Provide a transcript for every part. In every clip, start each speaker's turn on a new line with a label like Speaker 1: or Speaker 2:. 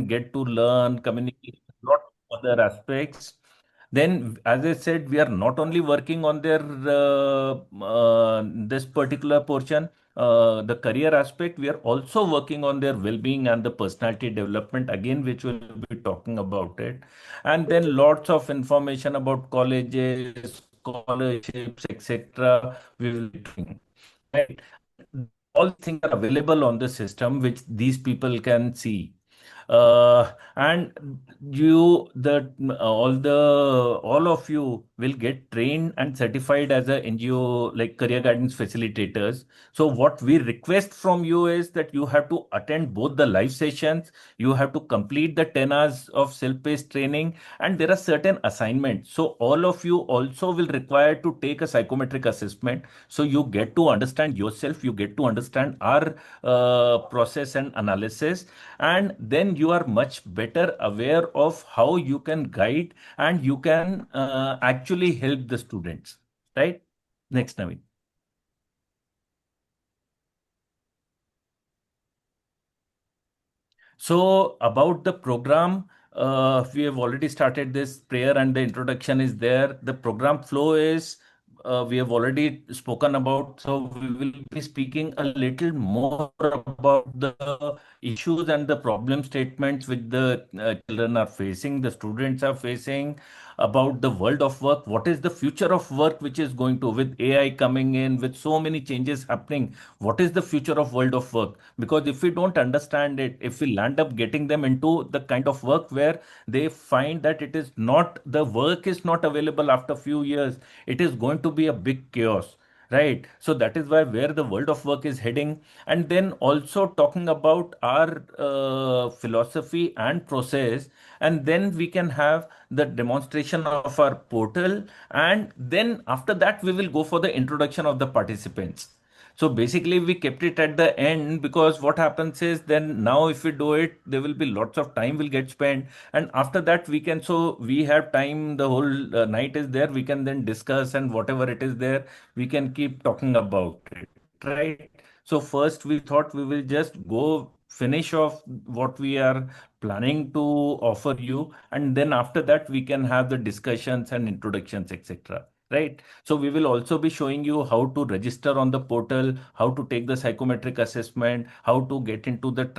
Speaker 1: get to learn, communicate, lot of other aspects. Then, as I said, we are not only working on their this particular portion, the career aspect. We are also working on their well-being and the personality development again, which will be talking about it. And then lots of information about colleges, scholarships, etc. We will be doing. Right. All things are available on the system, which these people can see. And you the all of you will get trained and certified as a NGO, like career guidance facilitators. So what we request from you is that you have to attend both the live sessions, you have to complete the 10 hours of self-paced training, and there are certain assignments. So all of you also will require to take a psychometric assessment, so you get to understand yourself, you get to understand our process and analysis, and then you are much better aware of how you can guide and you can actually help the students, right? Next, Naveen. So about the program, we have already started this prayer and the introduction is there. The program flow is we have already spoken about. So we will be speaking a little more about the issues and the problem statements which the children are facing, the students are facing, about the world of work. What is the future of work which is going to, with AI coming in, with so many changes happening, what is the future of world of work? Because if we don't understand it, if we land up getting them into the kind of work where they find that it is not, the work is not available after few years, it is going to be a big chaos, right? So that is why where the world of work is heading. And then also talking about our philosophy and process, and then we can have the demonstration of our portal, and then after that we will go for the introduction of the participants. So basically, we kept it at the end because what happens is then now if we do it, there will be lots of time will get spent, and after that we can, so we have time. The whole night is there. We can then discuss, and whatever it is there, we can keep talking about it, right? So first we thought we will just go finish off what we are planning to offer you, and then after that we can have the discussions and introductions, etc. Right? So we will also be showing you how to register on the portal, how to take the psychometric assessment, how to get into the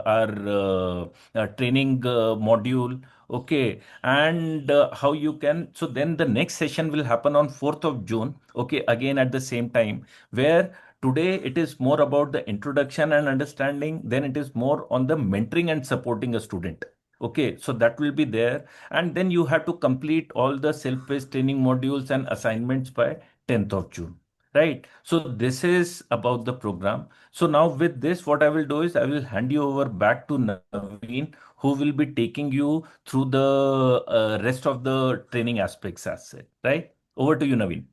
Speaker 1: our training module. Okay, and how you can. So then the next session will happen on 4th of June. Okay, again at the same time, where today it is more about the introduction and understanding, then it is more on the mentoring and supporting a student. Okay, so that will be there, and then you have to complete all the self-paced training modules and assignments by 10th of June. Right. So this is about the program. So now with this, what I will do is I will hand you over back to Naveen, who will be taking you through the rest of the training aspects as it. Right. Over to you, Naveen.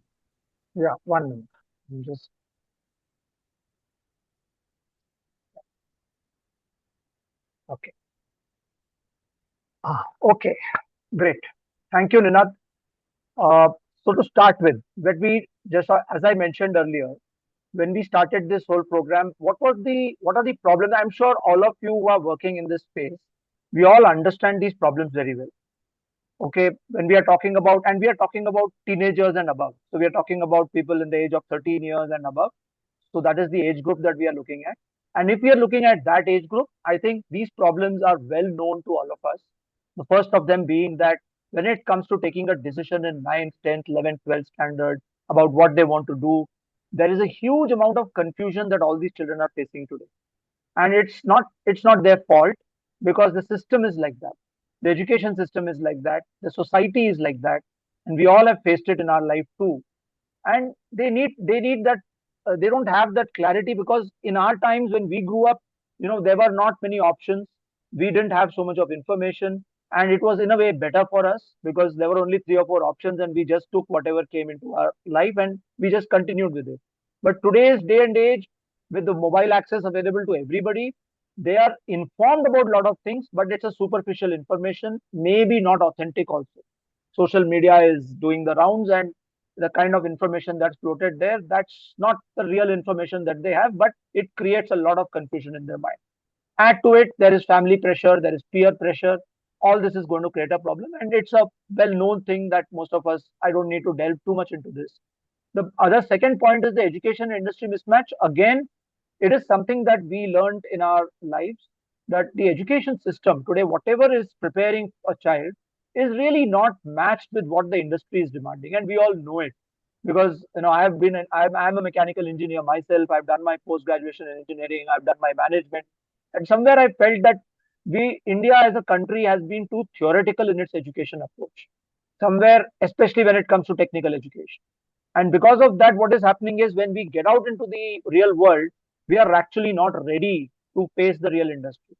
Speaker 2: Yeah, 1 minute. I'm just okay. Okay, great. Thank you, Ninad. So to start with, when we just as I mentioned earlier, when we started this whole program, what are the problems? I'm sure all of you who are working in this space, we all understand these problems very well. Okay, when we are talking about, and we are talking about teenagers and above. So we are talking about people in the age of 13 years and above. So that is the age group that we are looking at. And if we are looking at that age group, I think these problems are well known to all of us. The first of them being that when it comes to taking a decision in ninth, 10th, 11th, 12th standard about what they want to do, there is a huge amount of confusion that all these children are facing today. And it's not their fault, because the system is like that. The education system is like that. The society is like that. And we all have faced it in our life too, and they need that. They don't have that clarity, because in our times when we grew up, there were not many options. We didn't have so much of information, and it was in a way better for us, because there were only three or four options, and we just took whatever came into our life and we just continued with it. But today's day and age, with the mobile access available to everybody, they are informed about a lot of things, but it's a superficial information, maybe not authentic also. Social media is doing the rounds, and the kind of information that's floated there, that's not the real information that they have, but it creates a lot of confusion in their mind. Add to it, there is family pressure, there is peer pressure. All this is going to create a problem, and it's a well-known thing that most of us. I don't need to delve too much into this. The other second point is the education industry mismatch. Again, it is something that we learned in our lives, that the education system today, whatever is preparing a child, is really not matched with what the industry is demanding, and we all know it because I have been I'm a mechanical engineer myself. I've done my post graduation in engineering. I've done my management, and somewhere I felt that India as a country has been too theoretical in its education approach. Somewhere, especially when it comes to technical education. And because of that, what is happening is when we get out into the real world, we are actually not ready to face the real industry.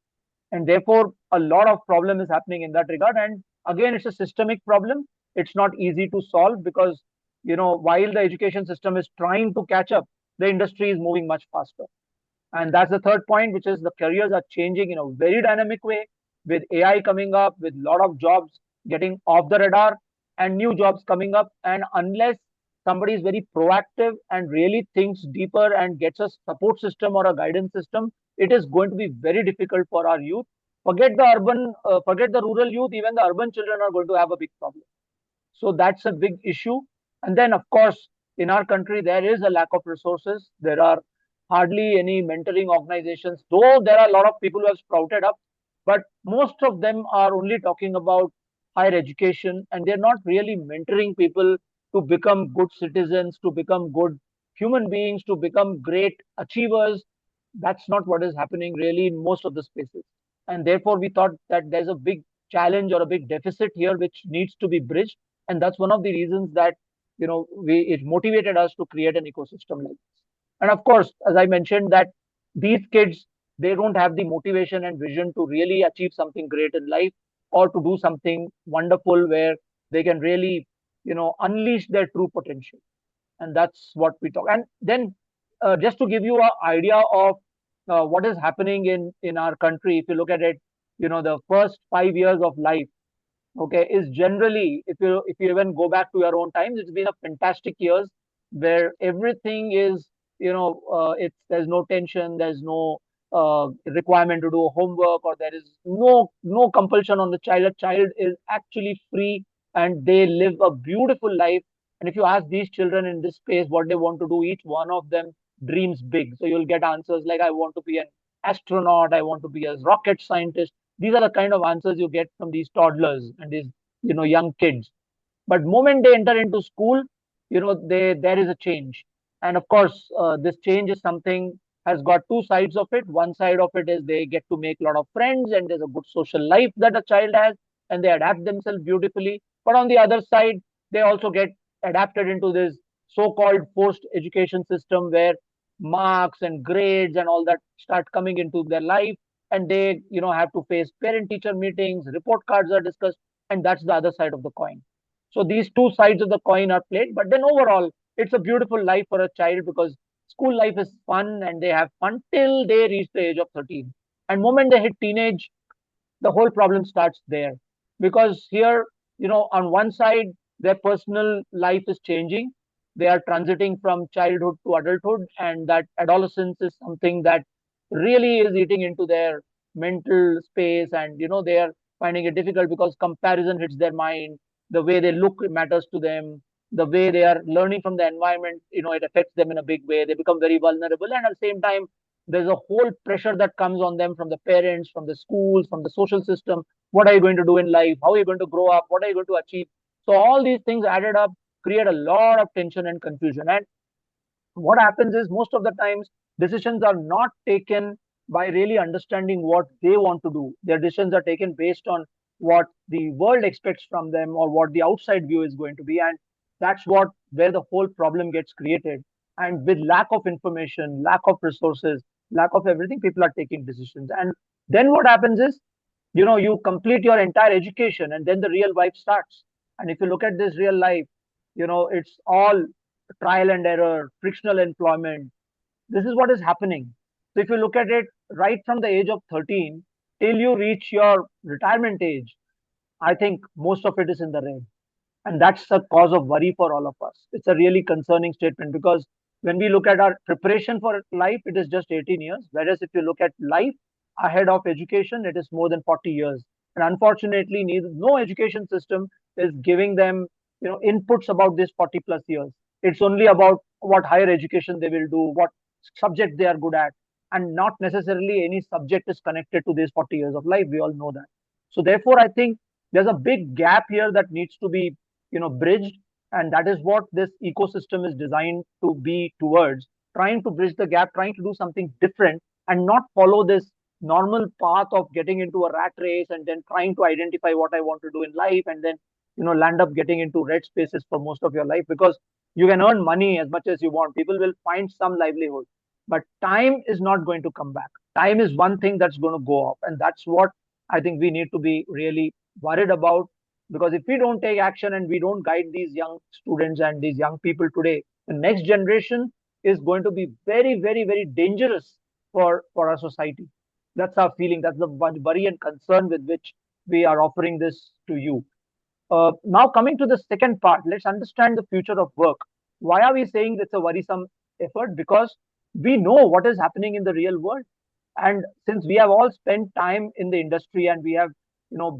Speaker 2: And therefore, a lot of problem is happening in that regard. And again, it's a systemic problem. It's not easy to solve because, while the education system is trying to catch up, the industry is moving much faster. And that's the third point, which is the careers are changing in a very dynamic way with AI coming up, with a lot of jobs getting off the radar and new jobs coming up. And unless somebody is very proactive and really thinks deeper and gets a support system or a guidance system, it is going to be very difficult for our youth. Forget the rural youth, even the urban children are going to have a big problem. So that's a big issue. And then, of course, in our country, there is a lack of resources. There are hardly any mentoring organizations, though there are a lot of people who have sprouted up, but most of them are only talking about higher education and they're not really mentoring people to become good citizens, to become good human beings, to become great achievers. That's not what is happening really in most of the spaces. And therefore, we thought that there's a big challenge or a big deficit here which needs to be bridged. And that's one of the reasons that it motivated us to create an ecosystem like this. And of course, as I mentioned, that these kids, they don't have the motivation and vision to really achieve something great in life or to do something wonderful where they can really unleash their true potential. And that's what we talk. And then just to give you an idea of what is happening in our country, if you look at it, the first 5 years of life, okay, is generally, if you even go back to your own times, it's been a fantastic years where everything is, it's there's no tension, there's no requirement to do homework, or there is no compulsion on the child. A child is actually free and they live a beautiful life. And if you ask these children in this space what they want to do, each one of them dreams big. So you'll get answers like, I want to be an astronaut, I want to be a rocket scientist. These are the kind of answers you get from these toddlers and these young kids. But moment they enter into school, there is a change. And of course, this change is something has got two sides of it. One side of it is they get to make a lot of friends and there's a good social life that a child has and they adapt themselves beautifully. But on the other side, they also get adapted into this so-called forced education system where marks and grades and all that start coming into their life, and they have to face parent teacher meetings, report cards are discussed, and that's the other side of the coin. So these two sides of the coin are played, but then overall, it's a beautiful life for a child because school life is fun and they have fun till they reach the age of 13. And moment they hit teenage, the whole problem starts there. Because here, on one side, their personal life is changing. They are transiting from childhood to adulthood, and that adolescence is something that really is eating into their mental space, and they are finding it difficult because comparison hits their mind. The way they look matters to them. The way they are learning from the environment, it affects them in a big way. They become very vulnerable, and at the same time, there's a whole pressure that comes on them from the parents, from the schools, from the social system. What are you going to do in life? How are you going to grow up? What are you going to achieve? So all these things added up create a lot of tension and confusion. And what happens is most of the times decisions are not taken by really understanding what they want to do. Their decisions are taken based on what the world expects from them or what the outside view is going to be. And that's what where the whole problem gets created. And with lack of information, lack of resources, lack of everything, people are taking decisions. And then what happens is, you complete your entire education and then the real life starts. And if you look at this real life, it's all trial and error, frictional employment. This is what is happening. So if you look at it right from the age of 13 till you reach your retirement age, I think most of it is in the red. And that's a cause of worry for all of us. It's a really concerning statement because when we look at our preparation for life, it is just 18 years. Whereas if you look at life, ahead of education, it is more than 40 years. And unfortunately, no education system is giving them, inputs about this 40 plus years. It's only about what higher education they will do, what subject they are good at, and not necessarily any subject is connected to these 40 years of life. We all know that. So therefore, I think there's a big gap here that needs to be, bridged, and that is what this ecosystem is designed to be towards, trying to bridge the gap, trying to do something different, and not follow this normal path of getting into a rat race and then trying to identify what I want to do in life, and then land up getting into red spaces for most of your life, because you can earn money as much as you want. People will find some livelihood, but time is not going to come back. Time is one thing that's going to go off, and that's what I think we need to be really worried about. Because if we don't take action and we don't guide these young students and these young people today, the next generation is going to be very, very, very dangerous for our society. That's our feeling. That's the worry and concern with which we are offering this to you. Now, coming to the second part, let's understand the future of work. Why are we saying it's a worrisome effort? Because we know what is happening in the real world, and since we have all spent time in the industry and we have,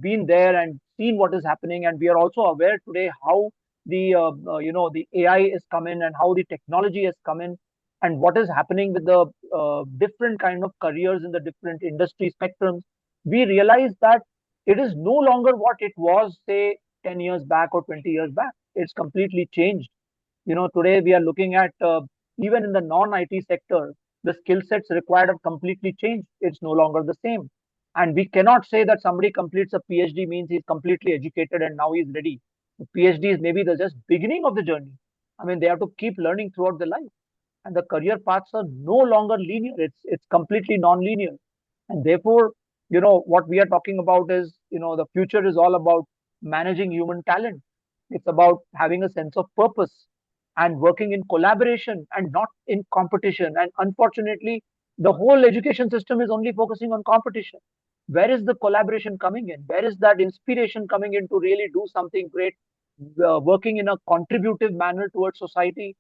Speaker 2: been there and seen what is happening, and we are also aware today how the AI is coming and how the technology has come in, and what is happening with the different kind of careers in the different industry spectrums. We realize that it is no longer what it was, say, 10 years back or 20 years back. It's completely changed. Today we are looking at, even in the non-IT sector, the skill sets required have completely changed. It's no longer the same. And we cannot say that somebody completes a PhD means he's completely educated and now he's ready. The PhD is maybe the just beginning of the journey. I mean, they have to keep learning throughout their life. And the career paths are no longer linear. It's completely non-linear. And therefore, what we are talking about is, the future is all about managing human talent. It's about having a sense of purpose and working in collaboration and not in competition. And unfortunately, the whole education system is only focusing on competition. Where is the collaboration coming in? Where is that inspiration coming in to really do something great, working in a contributive manner towards society,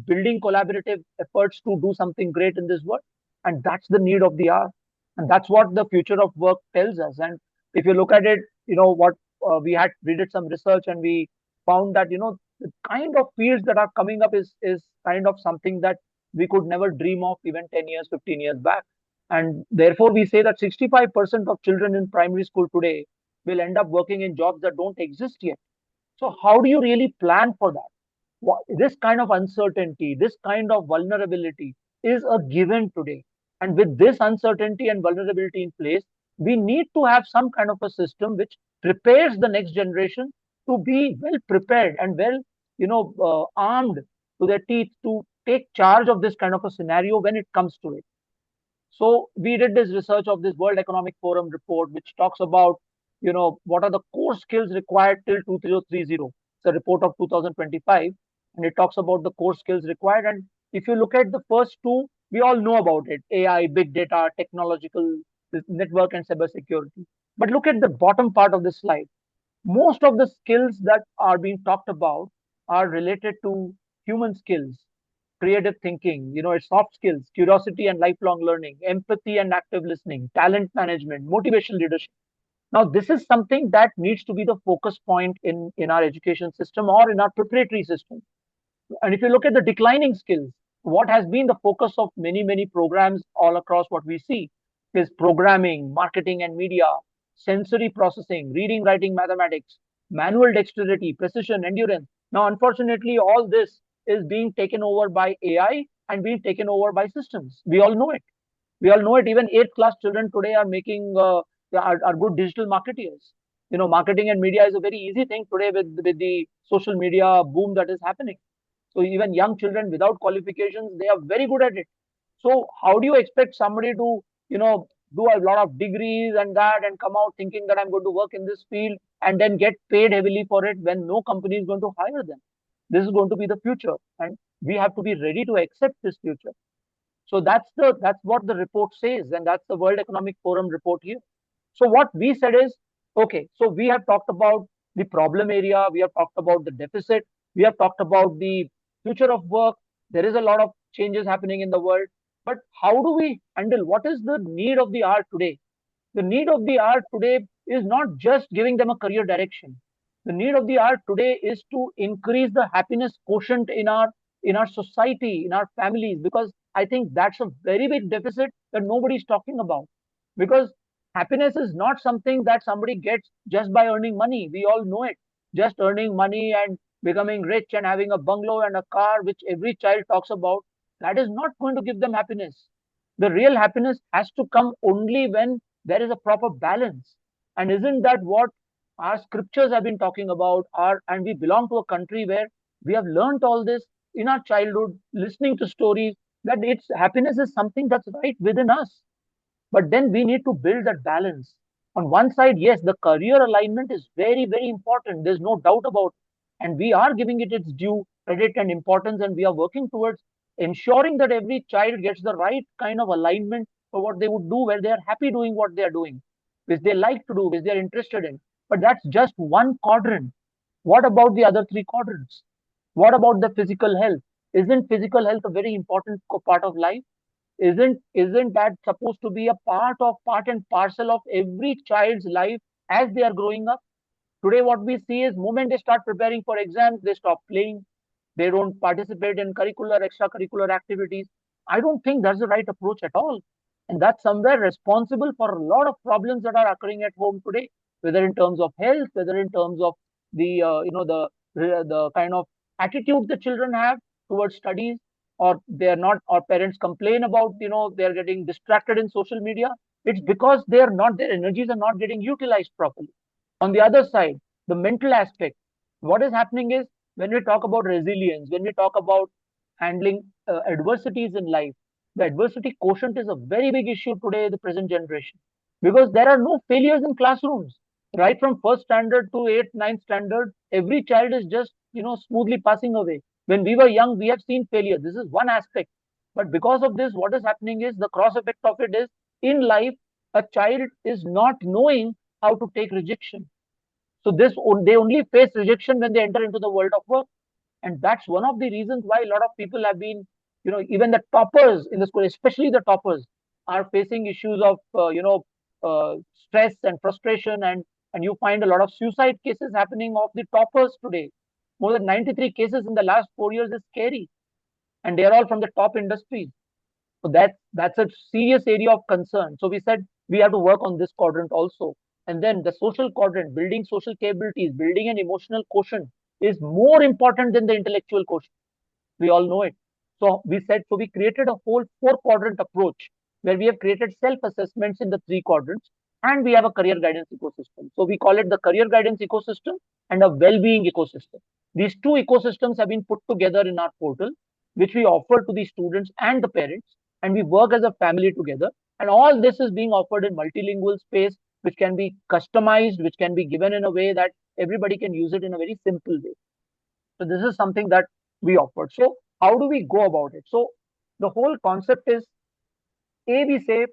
Speaker 2: building collaborative efforts to do something great in this world? And that's the need of the hour. And that's what the future of work tells us. And if you look at it, what we did some research and we found that, the kind of fields that are coming up is kind of something that we could never dream of even 10 years, 15 years back. And therefore, we say that 65% of children in primary school today will end up working in jobs that don't exist yet. So, how do you really plan for that? This kind of uncertainty, this kind of vulnerability is a given today. And with this uncertainty and vulnerability in place, we need to have some kind of a system which prepares the next generation to be well prepared and well, armed to their teeth to take charge of this kind of a scenario when it comes to it. So we did this research of this World Economic Forum report, which talks about, what are the core skills required till 2030. It's a report of 2025, and it talks about the core skills required. And if you look at the first two, we all know about it: AI, big data, technological, this network, and cybersecurity. But look at the bottom part of this slide. Most of the skills that are being talked about are related to human skills, creative thinking, it's soft skills, curiosity and lifelong learning, empathy and active listening, talent management, motivational leadership. Now, this is something that needs to be the focus point in our education system or in our preparatory system. And if you look at the declining skills, what has been the focus of many, many programs all across what we see is programming, marketing and media, sensory processing, reading, writing, mathematics, manual dexterity, precision, endurance. Now, unfortunately, all this is being taken over by AI and being taken over by systems. We all know it. We all know it. Even eighth class children today are making are good digital marketeers. Marketing and media is a very easy thing today with the social media boom that is happening. So even young children without qualifications, they are very good at it. So how do you expect somebody to, do a lot of degrees and that and come out thinking that I'm going to work in this field and then get paid heavily for it when no company is going to hire them? This is going to be the future, and we have to be ready to accept this future. So that's what the report says, and that's the World Economic Forum report here. So what we said is, okay, so we have talked about the problem area, we have talked about the deficit, we have talked about the future of work. There is a lot of changes happening in the world, but how do we handle what is the need of the hour today? The need of the hour today is not just giving them a career direction. The need of the hour today is to increase the happiness quotient in our society, in our families, because I think that's a very big deficit that nobody's talking about. Because happiness is not something that somebody gets just by earning money. We all know it. Just earning money and becoming rich and having a bungalow and a car, which every child talks about, that is not going to give them happiness. The real happiness has to come only when there is a proper balance. And isn't that what our scriptures have been talking about? And we belong to a country where we have learnt all this in our childhood, listening to stories, that it's happiness is something that's right within us. But then we need to build that balance. On one side, yes, the career alignment is very, very important. There's no doubt about it. And we are giving it its due credit and importance, and we are working towards ensuring that every child gets the right kind of alignment for what they would do, where they are happy doing what they are doing, which they like to do, which they are interested in. But that's just one quadrant. What about the other three quadrants? What about the physical health? Isn't physical health a very important part of life? Isn't that supposed to be a part and parcel of every child's life as they are growing up? Today what we see is moment they start preparing for exams, they stop playing, they don't participate in curricular extracurricular activities. I don't think that's the right approach at all, and that's somewhere responsible for a lot of problems that are occurring at home today, whether in terms of health, whether in terms of the the kind of attitude the children have towards studies, or they are not, or parents complain about, they're getting distracted in social media. It's because they are not, their energies are not getting utilized properly. On the other side, the mental aspect, what is happening is, when we talk about resilience, when we talk about handling adversities in life, the adversity quotient is a very big issue today in the present generation, because there are no failures in classrooms. Right from first standard to eighth, ninth standard, every child is just smoothly passing away. When we were young, we have seen failure. This is one aspect, but because of this, what is happening is, the cross effect of it is, in life, a child is not knowing how to take rejection. So they only face rejection when they enter into the world of work, and that's one of the reasons why a lot of people have been, even the toppers in the school, especially the toppers, are facing issues of stress and frustration, and you find a lot of suicide cases happening of the toppers today. More than 93 cases in the last 4 years is scary, and they are all from the top industries. So that's a serious area of concern. So we said we have to work on this quadrant also. And then the social quadrant, building social capabilities, building an emotional quotient, is more important than the intellectual quotient. We all know it. So we said, so we created a whole four quadrant approach, where we have created self assessments in the three quadrants, and we have a career guidance ecosystem. So we call it the career guidance ecosystem and a well being ecosystem. These two ecosystems have been put together in our portal, which we offer to the students and the parents, and we work as a family together. And all this is being offered in multilingual space, which can be customized, which can be given in a way that everybody can use it in a very simple way. So this is something that we offered. So how do we go about it? So the whole concept is, we say,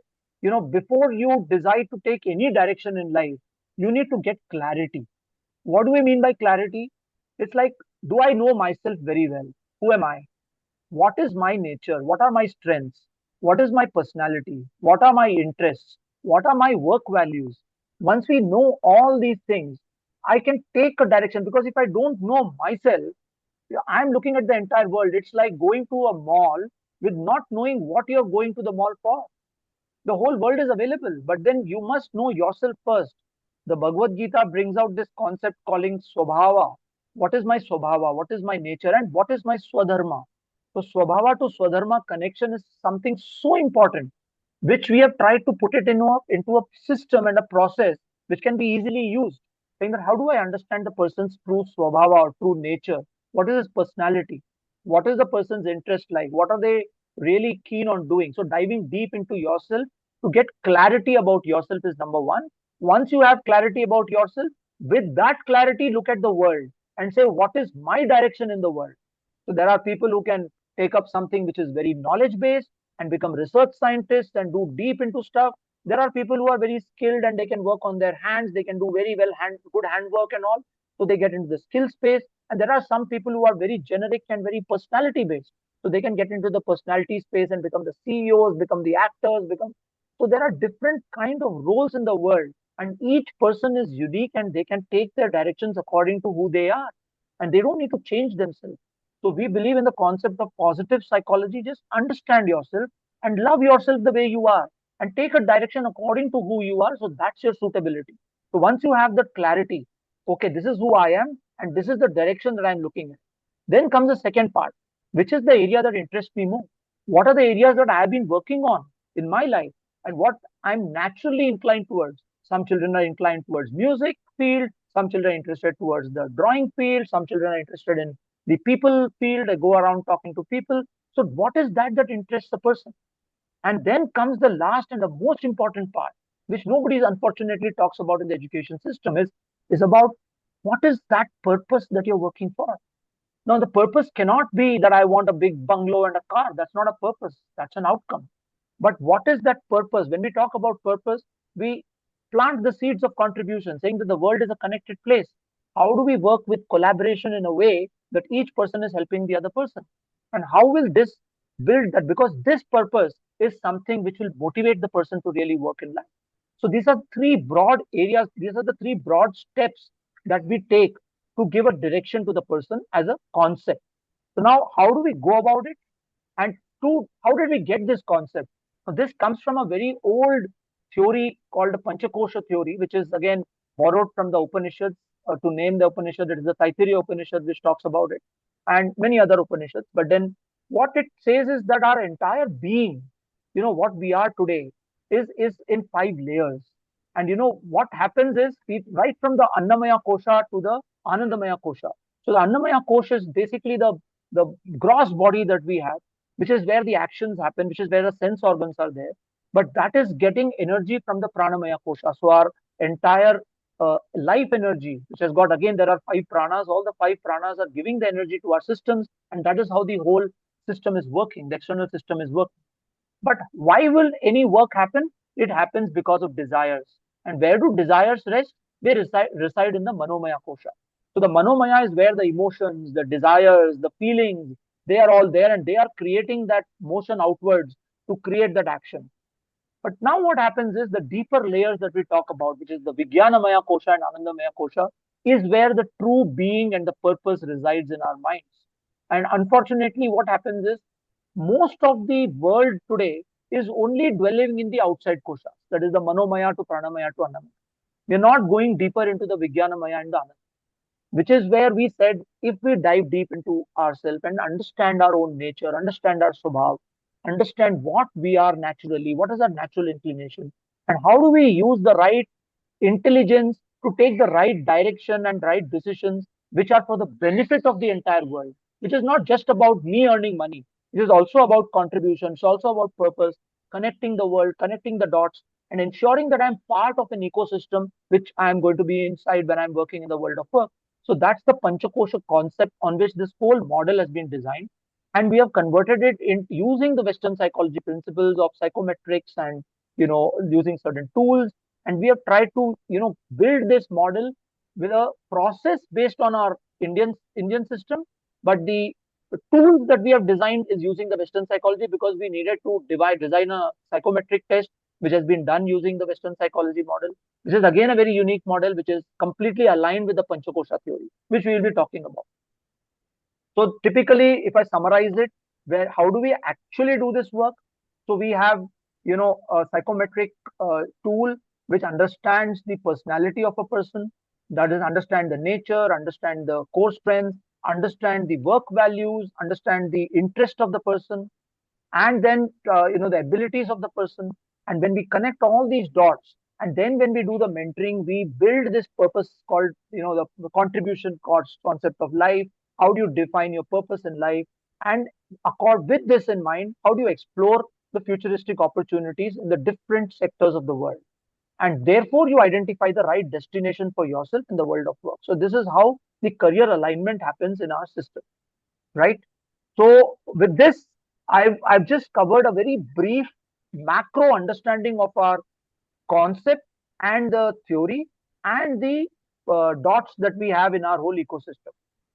Speaker 2: before you decide to take any direction in life, you need to get clarity. What do we mean by clarity? It's like, do I know myself very well? Who am I? What is my nature? What are my strengths? What is my personality? What are my interests? What are my work values? Once we know all these things, I can take a direction, because if I don't know myself, I'm looking at the entire world. It's like going to a mall with not knowing what you're going to the mall for. The whole world is available, but then you must know yourself first. The Bhagavad Gita brings out this concept calling Swabhava. What is my Swabhava? What is my nature? And what is my Swadharma? So Swabhava to Swadharma connection is something so important, which we have tried to put it into a system and a process which can be easily used. Saying that, how do I understand the person's true Swabhava or true nature? What is his personality? What is the person's interest like? What are they really keen on doing? So diving deep into yourself to get clarity about yourself is number one. Once you have clarity about yourself, with that clarity, look at the world and say, what is my direction in the world? So there are people who can take up something which is very knowledge based and become research scientists and do deep into stuff. There are people who are very skilled and they can work on their hands. They can do very well good handwork and all. So they get into the skill space. And there are some people who are very generic and very personality based. So they can get into the personality space and become the CEOs, become the actors, become. So there are different kind of roles in the world, and each person is unique, and they can take their directions according to who they are, and they don't need to change themselves. So we believe in the concept of positive psychology. Just understand yourself and love yourself the way you are, and take a direction according to who you are. So that's your suitability. So once you have that clarity, okay, this is who I am, and this is the direction that I'm looking at. Then comes the second part, which is the area that interests me more. What are the areas that I have been working on in my life, and what I'm naturally inclined towards? Some children are inclined towards music field, some children are interested towards the drawing field, some children are interested in the people field. They go around talking to people. So what is that that interests the person? And then comes the last and the most important part, which nobody unfortunately talks about in the education system, is about what is that purpose that you're working for. Now, the purpose cannot be that I want a big bungalow and a car. That's not a purpose. That's an outcome. But what is that purpose? When we talk about purpose, we plant the seeds of contribution, saying that the world is a connected place. How do we work with collaboration in a way that each person is helping the other person? And how will this build that? Because this purpose is something which will motivate the person to really work in life. So these are three broad areas. These are the three broad steps that we take to give a direction to the person as a concept. So now, how do we go about it? And two, how did we get this concept? Now, this comes from a very old theory called the Panchakosha theory, which is again borrowed from the Upanishads. To name the Upanishad, it is the Taittiriya Upanishad which talks about it, and many other Upanishads. But then what it says is that our entire being, what we are today, is in five layers. And what happens is, right from the Annamaya Kosha to the Anandamaya Kosha. So the Annamaya Kosha is basically the gross body that we have, which is where the actions happen, which is where the sense organs are there. But that is getting energy from the Pranamaya Kosha. So our entire life energy, which has got, again, there are five pranas, all the five pranas are giving the energy to our systems, and that is how the whole system is working, the external system is working. But why will any work happen? It happens because of desires. And where do desires rest? They reside in the Manomaya Kosha. So the Manomaya is where the emotions, the desires, the feelings, they are all there, and they are creating that motion outwards to create that action. But now what happens is, the deeper layers that we talk about, which is the Vijnanamaya Kosha and Anandamaya Kosha, is where the true being and the purpose resides in our minds. And unfortunately, what happens is, most of the world today is only dwelling in the outside koshas, that is the Manomaya to Pranamaya to Annamaya. We are not going deeper into the Vijnanamaya and the Anandamaya, which is where we said, if we dive deep into ourselves and understand our own nature, understand our swabhav, understand what we are naturally, what is our natural inclination, and how do we use the right intelligence to take the right direction and right decisions, which are for the benefit of the entire world, which is not just about me earning money. It is also about contribution. It's also about purpose, connecting the world, connecting the dots, and ensuring that I'm part of an ecosystem which I'm going to be inside when I'm working in the world of work. So that's the Panchakosha concept on which this whole model has been designed. And we have converted it in using the Western psychology principles of psychometrics and, using certain tools. And we have tried to, build this model with a process based on our Indian system. But the tools that we have designed is using the Western psychology, because we needed to design a psychometric test, which has been done using the Western psychology model. This is again a very unique model, which is completely aligned with the Panchakosha theory, which we will be talking about. So typically, if I summarize it, how do we actually do this work? So we have, a psychometric tool which understands the personality of a person, that is, understand the nature, understand the core strengths, understand the work values, understand the interest of the person, and then the abilities of the person. And when we connect all these dots, and then when we do the mentoring, we build this purpose called, the contribution concept of life. How do you define your purpose in life? And with this in mind, how do you explore the futuristic opportunities in the different sectors of the world? And therefore you identify the right destination for yourself in the world of work. So this is how the career alignment happens in our system, right? So with this, I've just covered a very brief macro understanding of our concept and the theory and the dots that we have in our whole ecosystem.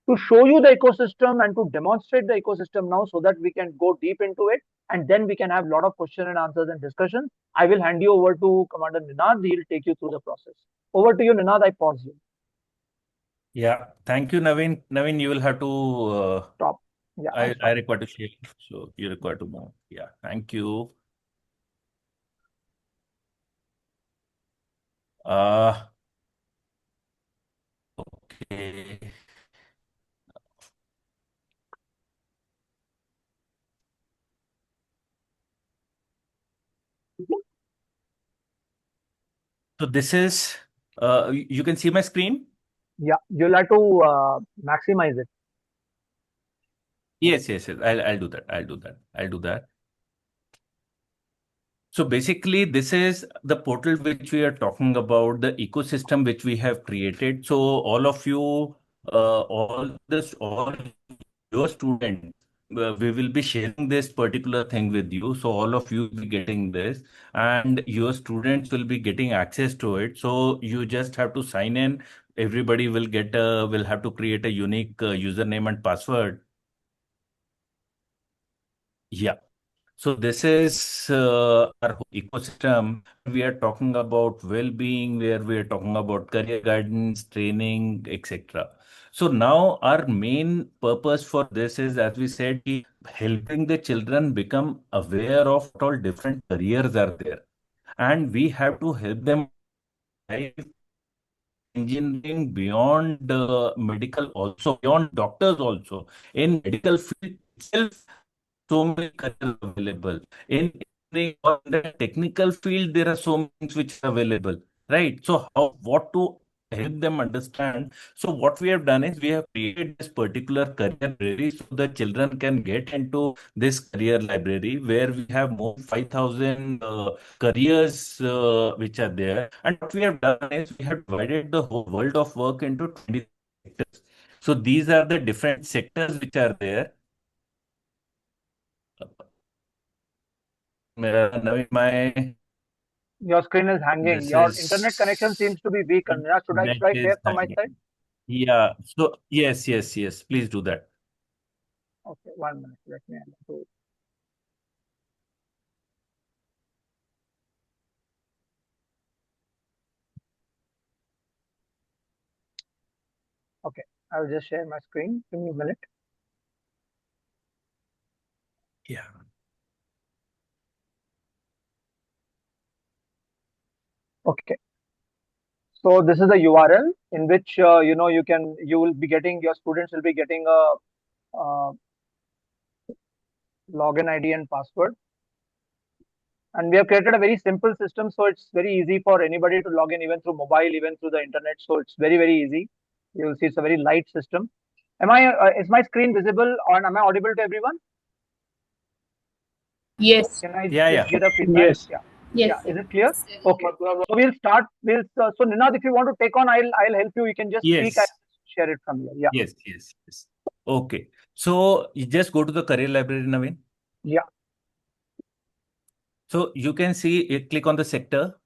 Speaker 2: To show you the ecosystem and to demonstrate the ecosystem now, so that we can go deep into it, and then we can have a lot of question and answers and discussion. I will hand you over to Commander Ninad. He'll take you through the process. Over to you, Ninad. I pause you.
Speaker 1: Yeah, thank you, Naveen. Naveen, you will have to.
Speaker 2: Stop. Yeah, I
Speaker 1: I
Speaker 2: stop.
Speaker 1: require to share, so you require to move. Yeah, thank you. Uh, okay. So this is. You can see my screen.
Speaker 2: Yeah, you'll have to maximize it.
Speaker 1: Yes, yes, yes. I'll do that. I'll do that. I'll do that. So basically, this is the portal which we are talking about, the ecosystem which we have created. So all of you, all your students, we will be sharing this particular thing with you. So all of you will be getting this, and your students will be getting access to it. So you just have to sign in. Everybody will have to create a unique username and password. Yeah. So this is our whole ecosystem. We are talking about well-being, where we are talking about career guidance, training, etc. So now our main purpose for this is, as we said, helping the children become aware of what all different careers are there, and we have to help them life engineering beyond medical, also beyond doctors, also in medical field itself so many careers available. In engineering or in the technical field, there are so many things which are available, right? So how, what to help them understand? So what we have done is we have created this particular career library so the children can get into this career library where we have more than 5,000 careers which are there. And what we have done is we have divided the whole world of work into 20 sectors. So these are the different sectors which are there. Naveen, my
Speaker 2: Your screen is hanging.
Speaker 1: this
Speaker 2: Your internet connection
Speaker 1: is
Speaker 2: seems to be weak. Ninad, should
Speaker 1: internet
Speaker 2: I
Speaker 1: is
Speaker 2: clear from my side?
Speaker 1: hanging. Yeah. So yes, yes, yes. Please do that.
Speaker 2: Okay, 1 minute. Let me do it. Okay, I'll just share my screen. Give me a minute.
Speaker 1: Yeah.
Speaker 2: Okay, so this is the URL in which you will be getting, your students will be getting a login ID and password. And we have created a very simple system, so it's very easy for anybody to log in, even through mobile, even through the internet. So it's very, very easy. You will see it's a very light system. Is my screen visible, or am I audible to everyone?
Speaker 3: Yes.
Speaker 2: Can I
Speaker 1: Yeah,
Speaker 2: just
Speaker 1: yeah.
Speaker 2: get a feedback?
Speaker 4: Yes.
Speaker 2: Yeah.
Speaker 3: Yes.
Speaker 2: Yeah. Is it clear? Okay. So we'll start. So Ninad, if you want to take on, I'll help you. You can just speak. I'll
Speaker 1: Yes.
Speaker 2: share it from here. Yeah.
Speaker 1: Yes, yes, yes. Okay. So you just go to the career library, Naveen.
Speaker 2: Yeah.
Speaker 1: So you can see, click on the sector.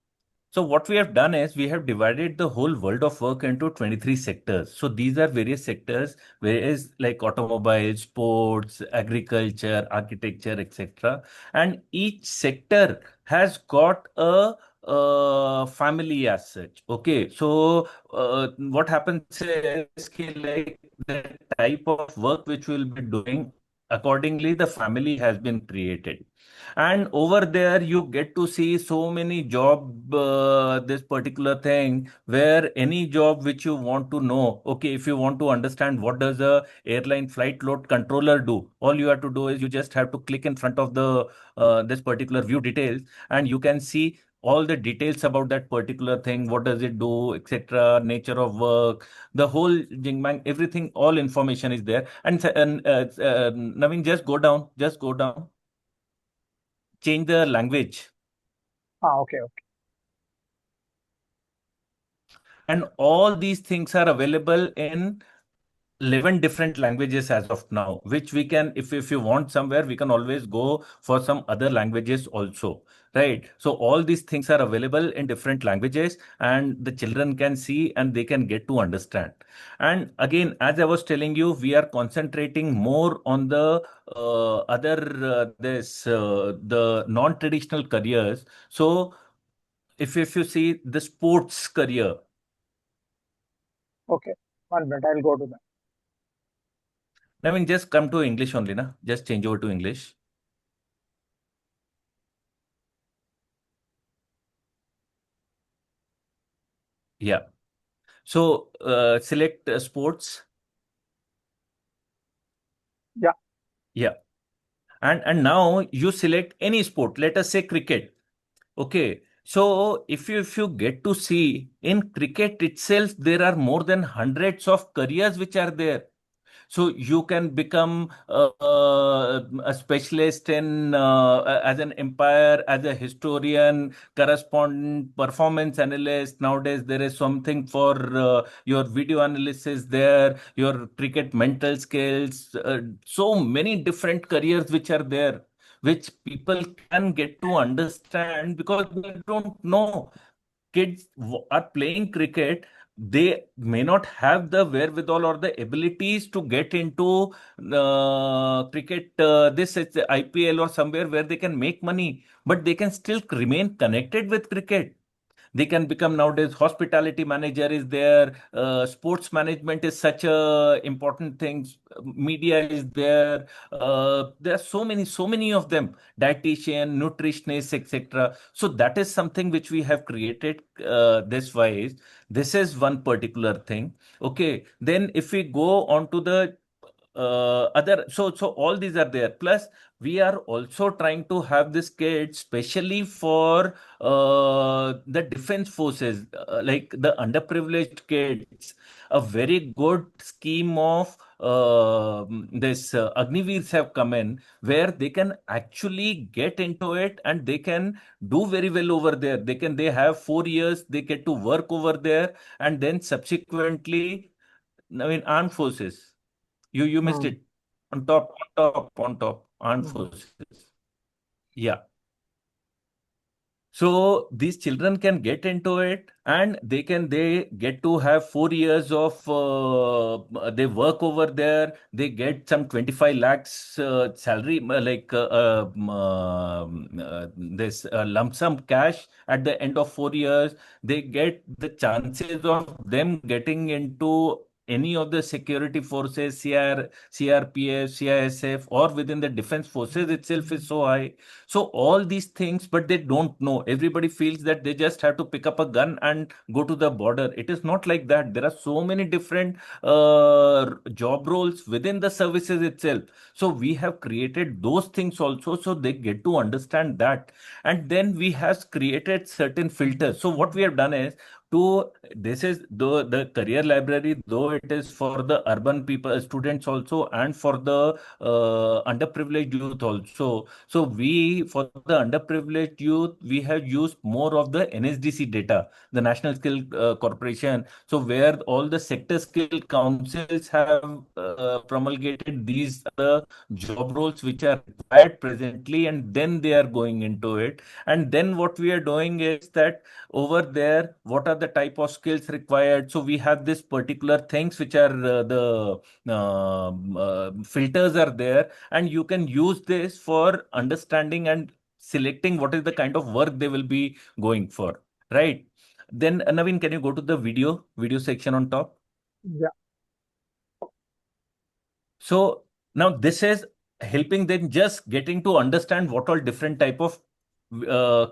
Speaker 1: So what we have done is we have divided the whole world of work into 23 sectors. So these are various sectors, whereas like automobile, sports, agriculture, architecture, etc. And each sector has got a family as such. Okay, so what happens is like the type of work which we'll be doing, accordingly the family has been created, and over there you get to see so many job this particular thing where any job which you want to know. Okay, if you want to understand what does a airline flight load controller do, all you have to do is you just have to click in front of the this particular view details, and you can see all the details about that particular thing, what does it do, etc., nature of work, the whole jing bang, everything, all information is there. And Naveen, just go down, change the language,
Speaker 2: Ah, okay. Okay.
Speaker 1: and all these things are available in 11 different languages as of now, which we can, if you want somewhere, we can always go for some other languages also, right? So all these things are available in different languages, and the children can see and they can get to understand. And again, as I was telling you, we are concentrating more on the other this the non-traditional careers. So if you see the sports career.
Speaker 2: Okay, 1 minute. I'll go to that.
Speaker 1: I mean, just come to English only, na? Just change over to English. Yeah. So select sports.
Speaker 2: Yeah,
Speaker 1: Yeah. And now you select any sport. Let us say cricket. Okay. So if you get to see in cricket itself, there are more than hundreds of careers which are there. So you can become a specialist in as an umpire, as a historian, correspondent, performance analyst. Nowadays, there is something for your video analysis there, your cricket mental skills. So many different careers which are there, which people can get to understand because they don't know. Kids are playing cricket, they may not have the wherewithal or the abilities to get into cricket, this is the IPL or somewhere where they can make money, but they can still remain connected with cricket. They can become, nowadays hospitality manager is there, sports management is such a important thing, media is there, there are so many of them, dietitian, nutritionist, etc. So that is something which we have created this wise. This is one particular thing. Okay, then if we go on to the other, so all these are there, plus we are also trying to have this kid specially for the defense forces, like the underprivileged kids. A very good scheme of this Agniveers have come in, where they can actually get into it and they can do very well over there. They have 4 years, they get to work over there, and then subsequently, I mean, armed forces. You missed
Speaker 2: mm,
Speaker 1: it. On top, armed
Speaker 2: mm,
Speaker 1: forces. Yeah. So these children can get into it, and they get to have 4 years of they work over there. They get some 25 lakhs salary, like this lump sum cash at the end of 4 years. They get the chances of them getting into any of the security forces, CRPF, CISF, or within the defense forces itself is so high. So all these things, but they don't know. Everybody feels that they just have to pick up a gun and go to the border. It is not like that. There are so many different job roles within the services itself. So we have created those things also, so they get to understand that. And then we have created certain filters. So what we have done is, to this is the career library, though it is for the urban people, students also, and for the underprivileged youth also. So we, for the underprivileged youth, we have used more of the NSDC data, the National Skill Corporation. So where all the sector skill councils have promulgated these are the job roles which are required presently, and then they are going into it. And then what we are doing is that over there, what are the type of skills required? So we have this particular things which are the filters are there, and you can use this for understanding and selecting what is the kind of work they will be going for, right? Then Naveen, can you go to the video section on top?
Speaker 2: yeah,
Speaker 1: So now this is helping them just getting to understand what all different type of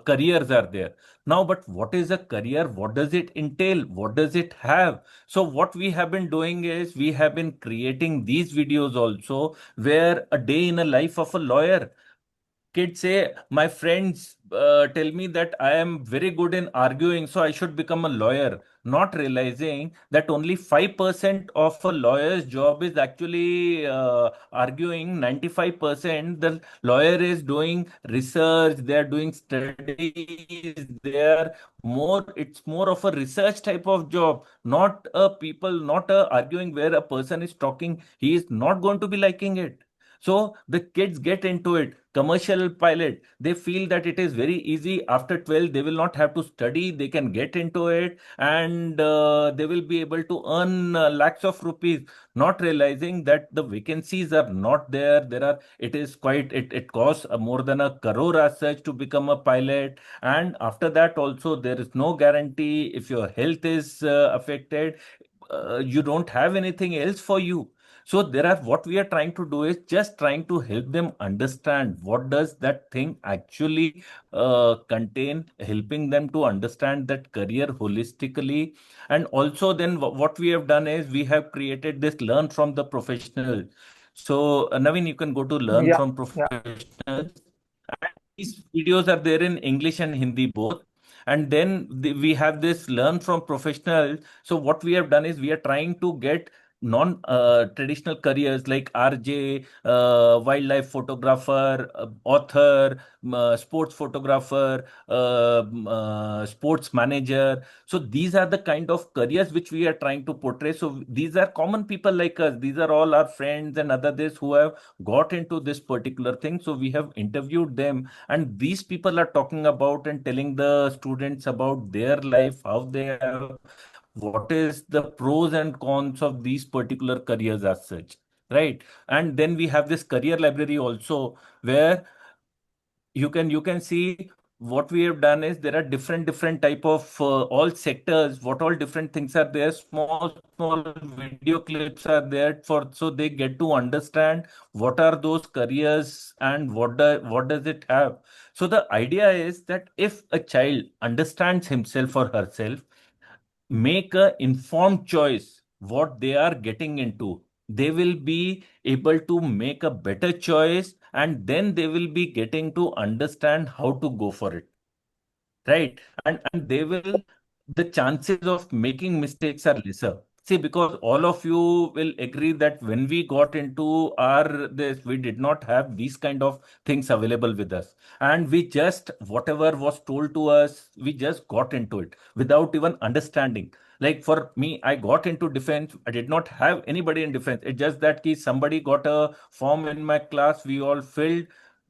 Speaker 1: careers are there. Now, but what is a career? What does it entail? What does it have? So what we have been doing is we have been creating these videos also, where a day in a life of a lawyer. kids say, my friends tell me that I am very good in arguing, so I should become a lawyer, not realizing that only 5% of a lawyer's job is actually arguing. 95% the lawyer is doing research, they are doing studies, they are more, it's more of a research type of job, not a people, not a arguing where a person is talking, he is not going to be liking it. So the kids get into it. Commercial pilot, they feel that it is very easy. After 12, they will not have to study. They can get into it and they will be able to earn lakhs of rupees, not realizing that the vacancies are not there. It is quite, it costs more than a crore as such to become a pilot. And after that, also, there is no guarantee if your health is affected. You don't have anything else for you. So there are, what we are trying to do is just trying to help them understand what does that thing actually contain, helping them to understand that career holistically. And also then what we have done is we have created this learn from the professional. So Naveen, you can go to learn
Speaker 2: Yeah,
Speaker 1: from
Speaker 2: yeah,
Speaker 1: professionals. These videos are there in English and Hindi both. And then we have this learn from professionals. So what we have done is we are trying to get non traditional careers like RJ, wildlife photographer, author, sports photographer, sports manager. So these are the kind of careers which we are trying to portray. So these are common people like us. These are all our friends and other this who have got into this particular thing. So we have interviewed them, and these people are talking about and telling the students about their life, how they have, what is the pros and cons of these particular careers as such, right? And then we have this career library also, where you can see what we have done is there are different type of all sectors, what all different things are there, small video clips are there for, so they get to understand what are those careers and what does it have. So the idea is that if a child understands himself or herself, make a informed choice what they are getting into, they will be able to make a better choice, and then they will be getting to understand how to go for it, right? And they will, the chances of making mistakes are lesser. See, because all of you will agree that when we got into our this, we did not have these kind of things available with us, and we just, whatever was told to us, we just got into it without even understanding. Like for me, I got into defense, I did not have anybody in defense. It's just that somebody got a form in my class, we all filled,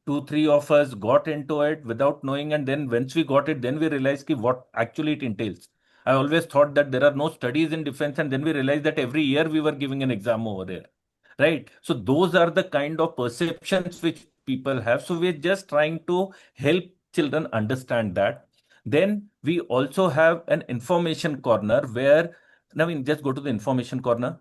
Speaker 1: two, three of us got into it without knowing. And then once we got it, then we realized what actually it entails. I always thought that there are no studies in defense, and then we realized that every year we were giving an exam over there. Right. So those are the kind of perceptions which people have. So we're just trying to help children understand that. Then we also have an information corner where, now we just go to the information corner.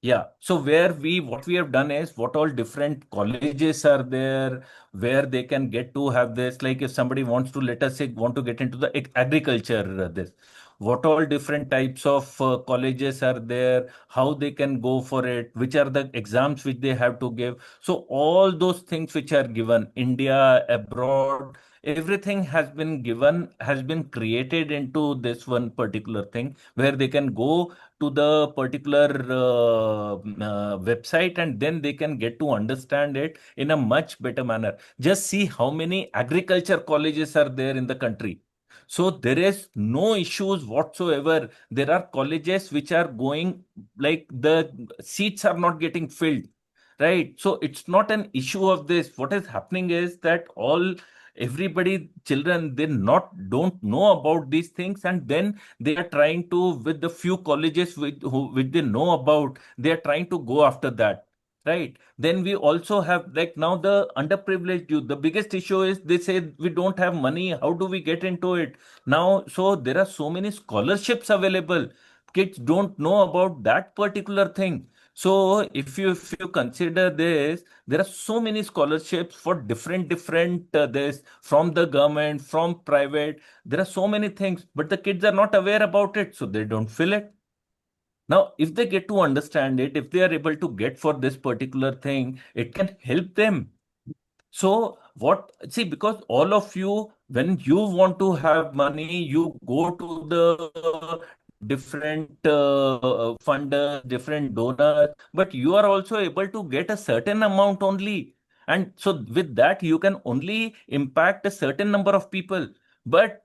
Speaker 1: Yeah. So where we, what we have done is what all different colleges are there where they can get to have this. Like if somebody wants to, let us say, want to get into the agriculture, this, what all different types of colleges are there, how they can go for it, which are the exams which they have to give. So all those things which are given, India, abroad, everything has been given, has been created into this one particular thing where they can go to the particular website, and then they can get to understand it in a much better manner. Just see how many agriculture colleges are there in the country. So there is no issues whatsoever. There are colleges which are going, like the seats are not getting filled, right? So it's not an issue of this. What is happening is that all, everybody, children, they not don't know about these things, and then they are trying to, with the few colleges which they know about, they are trying to go after that, right? Then we also have, like, now the underprivileged youth, the biggest issue is they say we don't have money, how do we get into it now? So there are so many scholarships available, kids don't know about that particular thing. So if you consider this, there are so many scholarships for different this, from the government, from private. There are so many things, but the kids are not aware about it, so they don't fill it. Now, if they get to understand it, if they are able to get for this particular thing, it can help them. So what, see, because all of you, when you want to have money, you go to the different funders, different donors, but you are also able to get a certain amount only. And so with that, you can only impact a certain number of people. But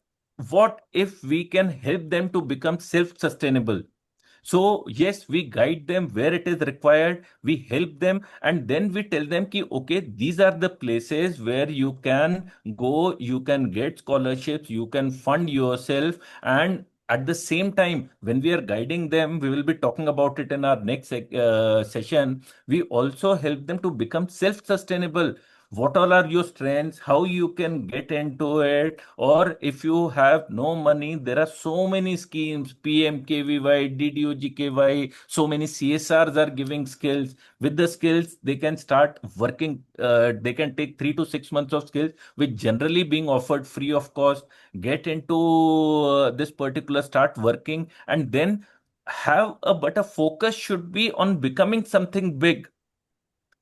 Speaker 1: what if we can help them to become self-sustainable? So yes, we guide them where it is required, we help them, and then we tell them ki, okay, these are the places where you can go, you can get scholarships, you can fund yourself. And at the same time, when we are guiding them, we will be talking about it in our next session. We also help them to become self-sustainable. What all are your strengths, how you can get into it, or if you have no money, there are so many schemes, PMKVY, DDOGKY, so many CSRs are giving skills. With the skills, they can start working. They can take 3 to 6 months of skills, which generally being offered free of cost. Get into this particular, start working, and then have a, but a focus should be on becoming something big,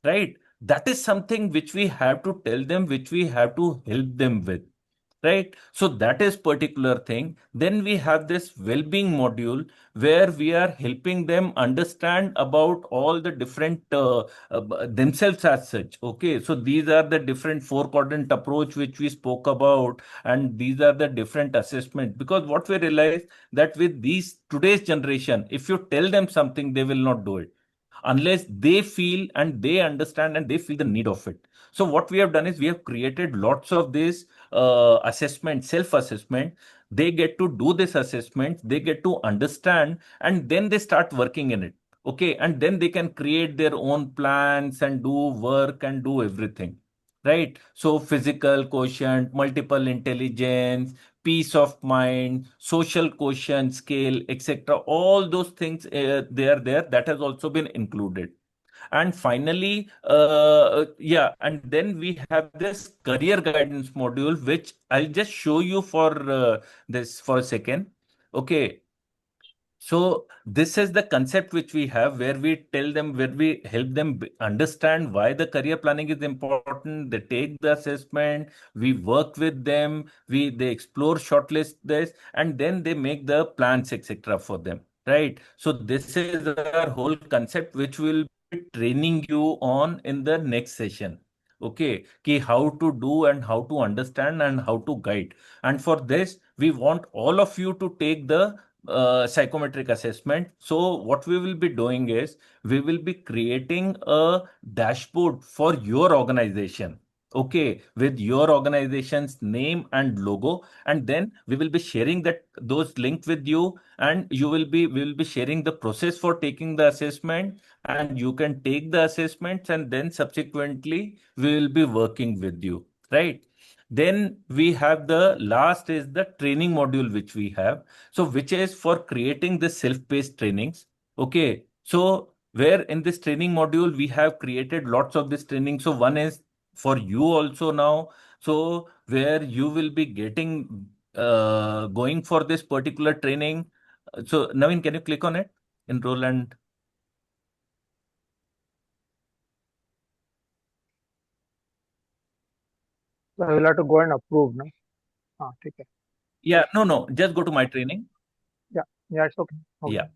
Speaker 1: right? That is something which we have to tell them, which we have to help them with, right? So that is particular thing. Then we have this well-being module where we are helping them understand about all the different themselves as such. Okay, so these are the different four quadrant approach which we spoke about, and these are the different assessment. Because what we realize, that with these today's generation, if you tell them something, they will not do it unless they feel and they understand and they feel the need of it. So what we have done is we have created lots of this assessment, self-assessment. They get to do this assessment, they get to understand, and then they start working in it. Okay, and then they can create their own plans and do work and do everything. Right? So physical quotient, multiple intelligence, peace of mind, social quotient scale, etc. All those things they are there. That has also been included. And finally, yeah, and then we have this career guidance module, which I'll just show you for this for a second. Okay, so this is the concept which we have, where we tell them, where we help them understand why the career planning is important. They take the assessment, we work with them, we they explore, shortlist this, and then they make the plans, etc. for them. Right. So this is our whole concept, which will be training you on in the next session. Okay, ki how to do and how to understand and how to guide. And for this, we want all of you to take the psychometric assessment. So what we will be doing is we will be creating a dashboard for your organization. Okay, with your organization's name and logo, and then we will be sharing that those link with you, and we will be sharing the process for taking the assessment, and you can take the assessments, and then subsequently we will be working with you, right? Then we have the last is the training module which we have, so which is for creating the self-paced trainings. Okay, so where in this training module we have created lots of this training. So one is for you also now, so where you will be getting going for this particular training. So Naveen, can you click on it, enroll? And
Speaker 2: So I will have to go and approve, no? ठीक है.
Speaker 1: yeah, no, just go to my training.
Speaker 2: Yeah, yeah, it's okay. Okay.
Speaker 1: Yeah.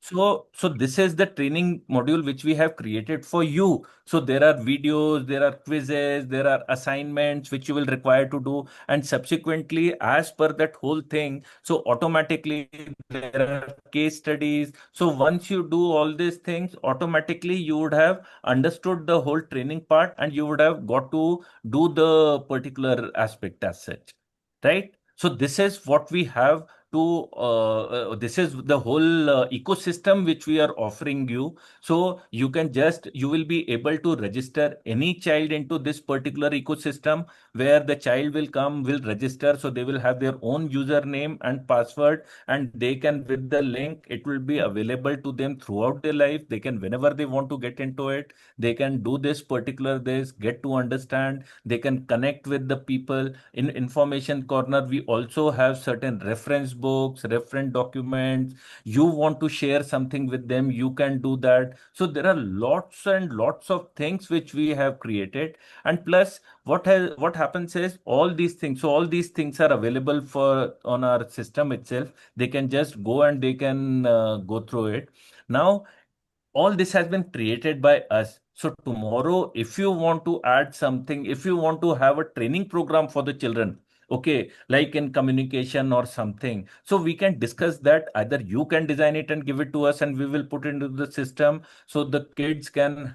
Speaker 1: So this is the training module which we have created for you. So there are videos, there are quizzes, there are assignments which you will require to do, and subsequently, as per that whole thing, so automatically there are case studies. So once you do all these things, automatically you would have understood the whole training part, and you would have got to do the particular aspect as such, right? So this is what we have to this is the whole ecosystem which we are offering you. So you can just, you will be able to register any child into this particular ecosystem, where the child will come, will register. So they will have their own username and password, and they can, with the link, it will be available to them throughout their life. They can, whenever they want to get into it, they can do this particular, this, get to understand, they can connect with the people. In information corner, we also have certain reference textbooks, reference documents. You want to share something with them, you can do that. So there are lots and lots of things which we have created. And plus, what happens is all these things. So all these things are available for on our system itself. They can just go and they can go through it. Now all this has been created by us. So tomorrow, if you want to add something, if you want to have a training program for the children, okay, like in communication or something, so we can discuss that. Either you can design it and give it to us, and we will put it into the system so the kids can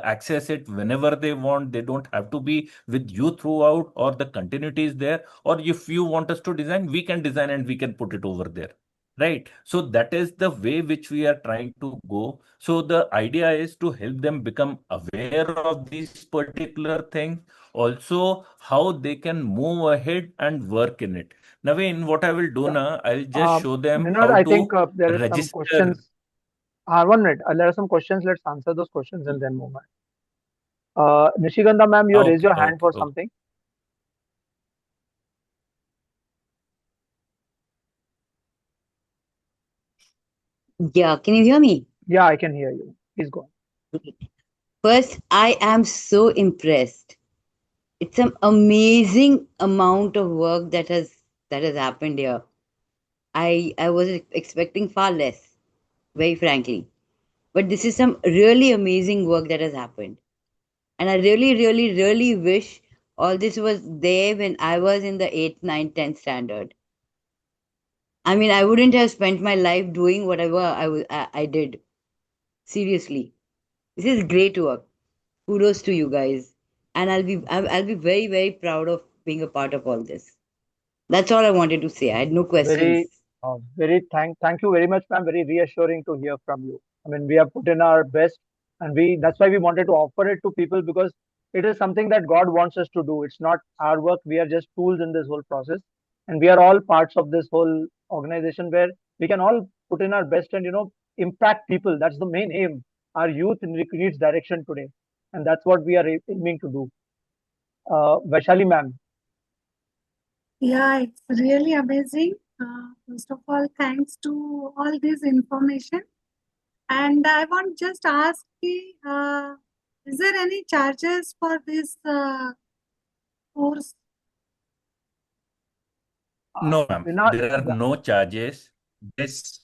Speaker 1: access it whenever they want. They don't have to be with you throughout, or the continuity is there. Or if you want us to design, we can design and we can put it over there. Right. So that is the way which we are trying to go. So the idea is to help them become aware of these particular things, also how they can move ahead and work in it. Naveen, what I will do
Speaker 2: Yeah.
Speaker 1: now, I'll just show them
Speaker 2: Ninad,
Speaker 1: how
Speaker 2: I think
Speaker 1: to
Speaker 2: there is some
Speaker 1: register.
Speaker 2: questions. 1 minute. There are some questions. Let's answer those questions and then move on. Nishigandha ma'am, you raised
Speaker 1: Okay,
Speaker 2: your hand
Speaker 1: okay,
Speaker 2: for
Speaker 1: okay.
Speaker 2: something.
Speaker 3: Yeah, can you hear me?
Speaker 2: Yeah, I can hear you. Please go on.
Speaker 3: First, I am so impressed. It's an amazing amount of work that has happened here. I was expecting far less, very frankly. But this is some really amazing work that has happened. And I really, really, really wish all this was there when I was in the 8th, 9th, 10th standard. I mean, I wouldn't have spent my life doing whatever I did. Seriously. This is great work. Kudos to you guys. And I'll be very, very proud of being a part of all this. That's all I wanted to say. I had no
Speaker 2: Very,
Speaker 3: questions.
Speaker 2: thank you very much, ma'am. Very reassuring to hear from you. I mean, we have put in our best, and that's why we wanted to offer it to people, because it is something that God wants us to do. It's not our work. We are just tools in this whole process, and we are all parts of this whole organization where we can all put in our best and impact people. That's the main aim. Our youth needs direction today, and that's what we are aiming to do. Vaishali ma'am.
Speaker 4: Yeah, it's really amazing. First of all, thanks to all this information. And I want just ask, is there any charges for this course?
Speaker 1: No, ma'am.
Speaker 2: Vinod,
Speaker 1: There are
Speaker 2: yeah,
Speaker 1: no charges. This,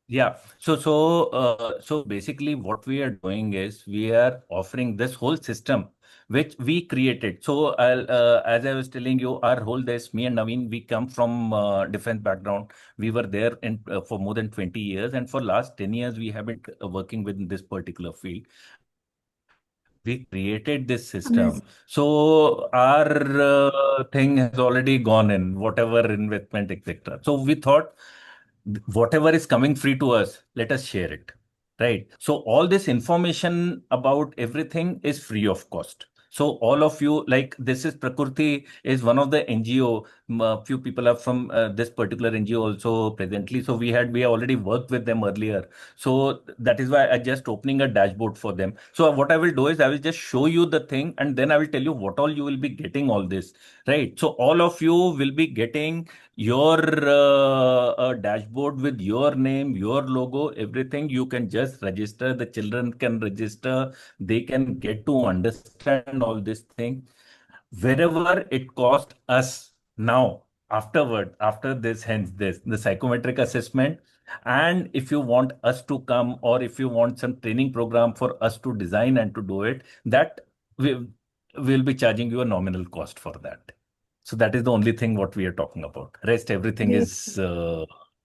Speaker 1: yeah. So basically, what we are doing is we are offering this whole system which we created. So as I was telling you, our whole this me and Naveen, we come from defense background. We were there in for more than 20 years, and for last 10 years we have been working with this particular field. We created this system.
Speaker 4: Amazing.
Speaker 1: So our thing has already gone in, whatever investment, etc. So we thought whatever is coming free to us, let us share it. Right. So all this information about everything is free of cost. So all of you, like this is Prakriti is one of the NGO. Few people are from this particular NGO also presently. So we already worked with them earlier. So that is why I just opening a dashboard for them. So what I will do is I will just show you the thing and then I will tell you what all you will be getting all this. Right. So all of you will be getting your dashboard with your name, your logo, everything. You can just register. The children can register. They can get to understand all this thing wherever it cost us now afterward after this hence this the psychometric assessment. And if you want us to come or if you want some training program for us to design and to do it, that we will be charging you a nominal cost for that. So that is the only thing what we are talking about. Rest everything
Speaker 4: Great.
Speaker 1: is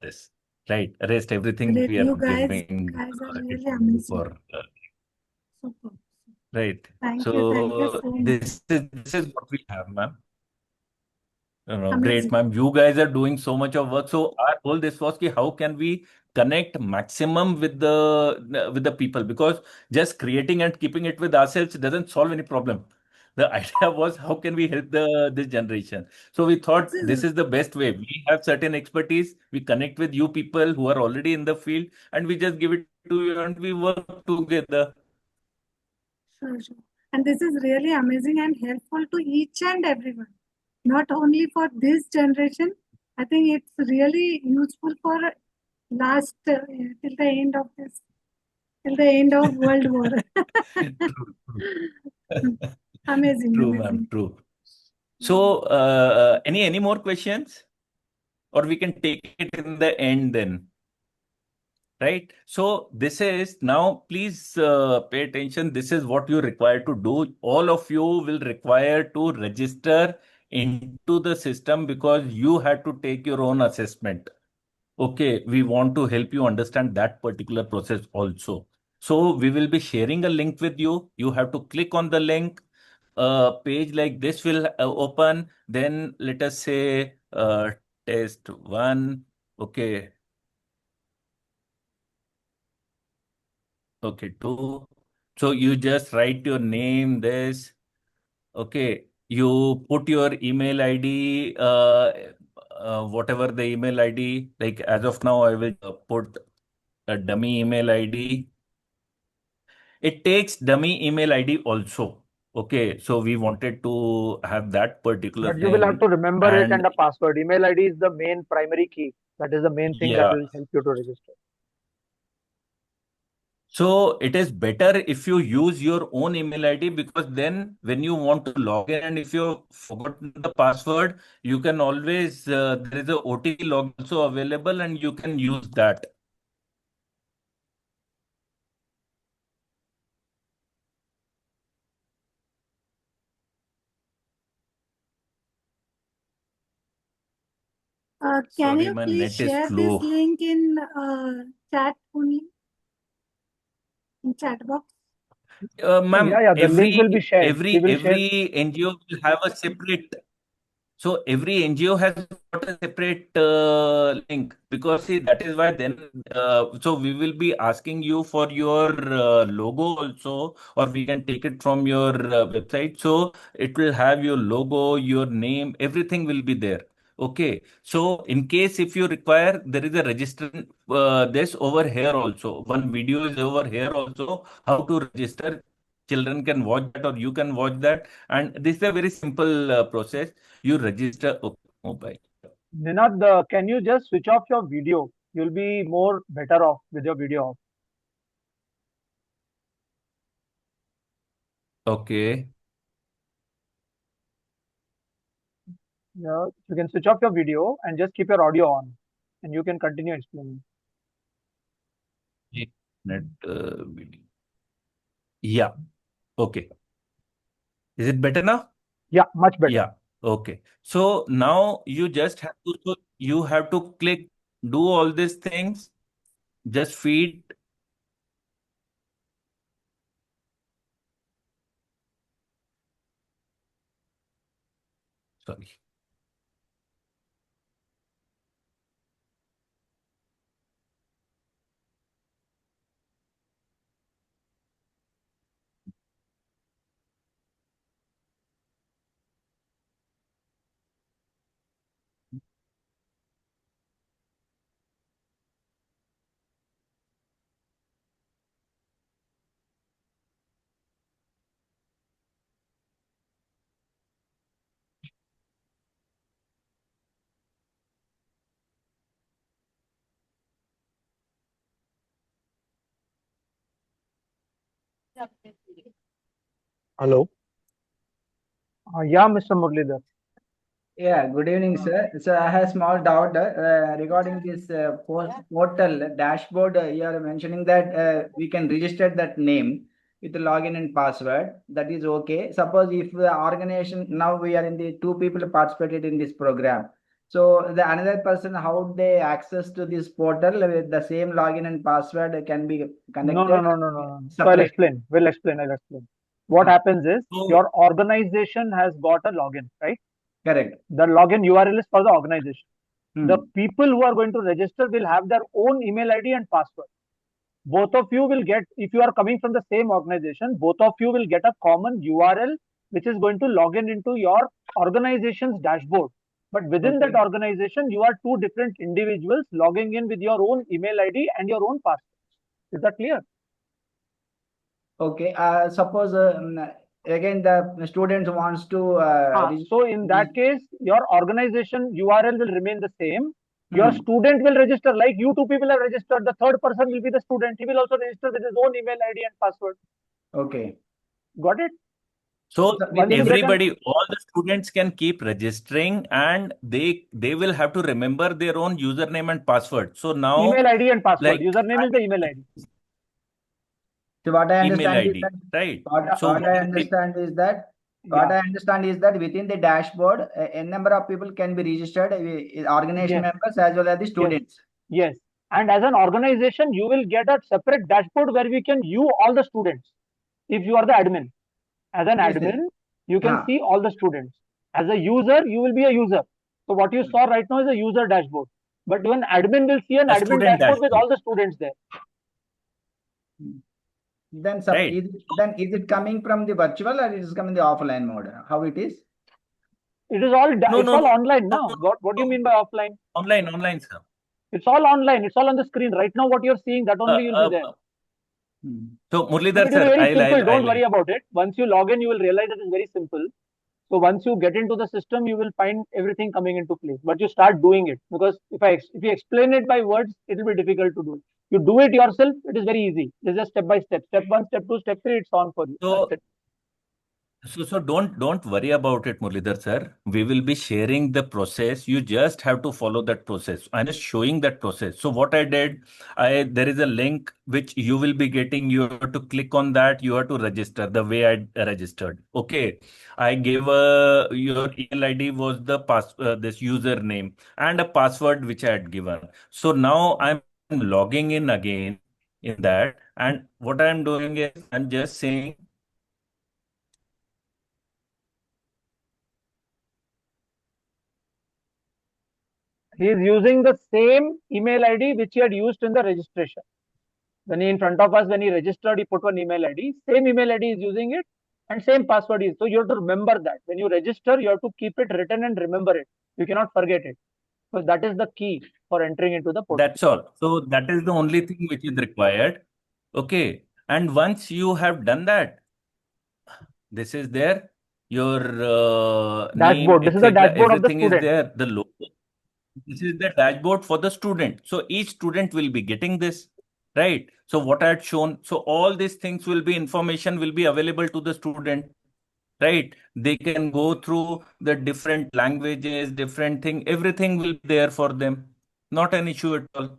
Speaker 1: this, right? Rest everything
Speaker 4: Great.
Speaker 1: we are
Speaker 4: You
Speaker 1: giving
Speaker 4: guys are
Speaker 1: it
Speaker 4: really
Speaker 1: to you
Speaker 4: amazing.
Speaker 1: for
Speaker 4: Super.
Speaker 1: right.
Speaker 4: Thank you
Speaker 1: So
Speaker 4: so much.
Speaker 1: this is what we have, ma'am. Great,
Speaker 4: Amazing.
Speaker 1: ma'am. You guys are doing so much of work. So our whole this was ki how can we connect maximum with the people, because just creating and keeping it with ourselves doesn't solve any problem. The idea was how can we help the this generation. So we
Speaker 4: This
Speaker 1: thought
Speaker 4: is
Speaker 1: this is the best way. We have certain expertise. We connect with you people who are already in the field, and we just give it to you and we work together.
Speaker 4: sure, sure. And this is really amazing and helpful to each and everyone, not only for this generation. I think it's really useful for last till the end of World War.
Speaker 1: True,
Speaker 4: Amazing,
Speaker 1: true, ma'am,
Speaker 4: amazing.
Speaker 1: true. So, any more questions, or we can take it in the end then, right? So this is now, please pay attention. This is what you require to do. All of you will require to register into the system because you had to take your own assessment. Okay, we want to help you understand that particular process also. So we will be sharing a link with you. You have to click on the link. A page like this will open. Then let us say test one. Okay, okay, two. So you just write your name, this. Okay, you put your email ID, whatever the email ID. Like as of now, I will put a dummy email ID. It takes dummy email ID also. Okay, so we wanted to have that particular
Speaker 2: But you will have
Speaker 1: thing.
Speaker 2: to remember it and
Speaker 1: And
Speaker 2: the password. Email ID is the main primary key. That is the main thing that
Speaker 1: yeah,
Speaker 2: will help you to register.
Speaker 1: so it is better if you use your own email ID because then when you want to log in and if you forgotten the password, you can always, there is a OTP log also available and you can use that.
Speaker 4: Can
Speaker 1: Sorry,
Speaker 4: you
Speaker 1: my
Speaker 4: please
Speaker 1: net is
Speaker 4: share this
Speaker 1: slow.
Speaker 4: link in chat only, in chat box?
Speaker 2: Yeah,
Speaker 1: Ma'am,
Speaker 2: yeah. The link will be shared. We will share.
Speaker 1: every NGO will have a separate. So every NGO has got a separate link because see that is why then so we will be asking you for your logo also, or we can take it from your website. So it will have your logo, your name, everything will be there. Okay. So in case if you require, there is a register this over here also. One video is over here also. How to register? Children can watch that, or you can watch that. And this is a very simple process. You register. Okay, mobile.
Speaker 2: Ninad, can you just switch off your video? You'll be more better off with your video off.
Speaker 1: Okay.
Speaker 2: Yeah, you can switch off your video and just keep your audio on, and you can continue explaining.
Speaker 1: Net video. Yeah. Okay. Is it better now?
Speaker 2: Yeah, much better.
Speaker 1: Yeah. Okay. So now you just have to, so you have to click, do all these things, just feed. Sorry.
Speaker 2: Hello. Yeah, Mr. Murlidhar.
Speaker 5: Yeah, good evening, sir. So I have a small doubt regarding this portal dashboard. You are mentioning that we can register that name with the login and password. That is okay. Suppose if the organization, now we are in the two people participated in this program. So the another person, how they access to this portal with the same login and password can be
Speaker 2: No,
Speaker 5: connected
Speaker 2: no, no, no, no, no. So I'll
Speaker 5: separate.
Speaker 2: explain. We'll explain. I'll explain. What
Speaker 5: Uh,
Speaker 2: happens is
Speaker 1: So,
Speaker 2: your organization has got a login, right?
Speaker 5: correct.
Speaker 2: The login URL is for the organization. The
Speaker 5: Hmm.
Speaker 2: people who are going to register will have their own email ID and password. Both of you will get, if you are coming from the same organization, both of you will get a common URL which is going to log in into your organization's dashboard. But within that
Speaker 5: Okay.
Speaker 2: organization, you are two different individuals logging in with your own email ID and your own password. Is that clear?
Speaker 5: Okay. Suppose again the students wants to
Speaker 2: So in that case, your organization URL will remain the same. Your student will register like you two people have registered. The third person will be the student. He will also register with his own email ID and password.
Speaker 5: Okay.
Speaker 2: Got it?
Speaker 1: So
Speaker 2: Once you get
Speaker 1: everybody, all the students can keep registering, and they will have to remember their own username and password. So now,
Speaker 2: email ID and password.
Speaker 1: like
Speaker 2: Username is the email ID.
Speaker 5: So what I
Speaker 1: email
Speaker 5: understand is
Speaker 1: ID,
Speaker 5: that
Speaker 1: right?
Speaker 5: what,
Speaker 1: So
Speaker 5: what I understand is that what
Speaker 2: Yeah.
Speaker 5: I understand is that within the dashboard, a number of people can be registered, organization
Speaker 2: Yes.
Speaker 5: members as well as the
Speaker 2: Yes.
Speaker 5: students.
Speaker 2: Yes. And as an organization, you will get a separate dashboard where we can view all the students. If you are the admin, as an
Speaker 5: Yes,
Speaker 2: admin, you can
Speaker 5: huh.
Speaker 2: see all the students. As a user, you will be a user. So what you saw right now is a user dashboard. But when admin will see an
Speaker 1: a
Speaker 2: admin
Speaker 1: student
Speaker 2: dashboard with
Speaker 1: dashboard,
Speaker 2: all the students there.
Speaker 5: Then
Speaker 1: right?
Speaker 5: is it coming from the virtual or it is coming the offline mode? How it is?
Speaker 2: It is all
Speaker 1: No,
Speaker 2: it's
Speaker 1: no,
Speaker 2: all
Speaker 1: no,
Speaker 2: online
Speaker 1: no,
Speaker 2: now.
Speaker 1: no,
Speaker 2: What do you
Speaker 1: no.
Speaker 2: mean by offline?
Speaker 1: Online, sir.
Speaker 2: It's all online. It's all on the screen right now. What you're seeing, that
Speaker 1: Uh,
Speaker 2: only will be
Speaker 1: uh,
Speaker 2: there.
Speaker 1: so
Speaker 2: But
Speaker 1: Murlidhar
Speaker 2: it will be
Speaker 1: sir,
Speaker 2: very simple. Don't
Speaker 1: I'll
Speaker 2: worry about it. Once you log in, you will realize it is very simple. So once you get into the system, you will find everything coming into place. But you start doing it, because if you explain it by words, it will be difficult to do it. You do it yourself, it is very easy. It's just step by step. Step one, step two, step three, it's on for you. That's
Speaker 1: So
Speaker 2: it.
Speaker 1: So don't worry about it, Murlidhar sir. We will be sharing the process. You just have to follow that process. I'm just showing that process. So what I did, I there is a link which you will be getting. You have to click on that. You have to register the way I registered. Okay, I gave your email ID was the this username and a password which I had given. So now I'm logging in again in that, and what I'm doing is I'm just saying.
Speaker 2: He is using the same email ID which he had used in the registration. When he in front of us, when he registered, he put one email ID. Same email ID is using it, and same password is. So you have to remember that. When you register, you have to keep it written and remember it. You cannot forget it. So that is the key for entering into the portal.
Speaker 1: That's all. So that is the only thing which is required. Okay. And once you have done that, this is there, your name,
Speaker 2: Dashboard. This is the
Speaker 1: etc.
Speaker 2: dashboard of the
Speaker 1: Everything is
Speaker 2: student.
Speaker 1: there. The logo. This is the dashboard for the student. So each student will be getting this, right? So what I had shown. So all these things will be information will be available to the student, right? They can go through the different languages, different thing, everything will be there for them. Not an issue at all.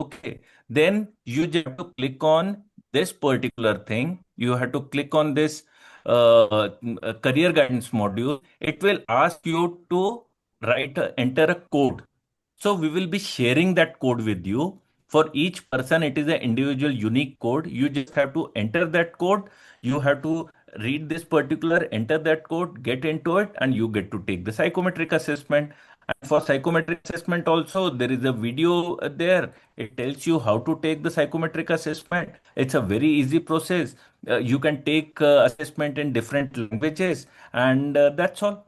Speaker 1: Okay. Then you just have to click on this particular thing. You have to click on this career guidance module. It will ask you to enter a code. So we will be sharing that code with you. For each person, it is an individual unique code. You just have to enter that code. You have to read this particular, enter that code, get into it, and you get to take the psychometric assessment. And for psychometric assessment also, there is a video there. It tells you how to take the psychometric assessment. It's a very easy process. You can take assessment in different languages, and that's all.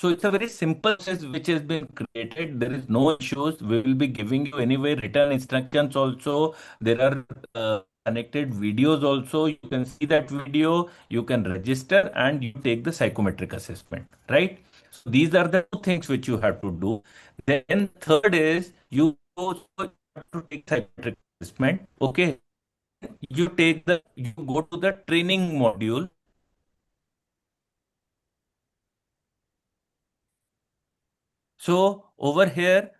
Speaker 1: So it's a very simple process which has been created. There is no issues. We will be giving you anyway written instructions also. There are connected videos also. You can see that video. You can register and you take the psychometric assessment, right? So these are the two things which you have to do. Then third is you have to take psychometric assessment. Okay, you go to the training module. So over here,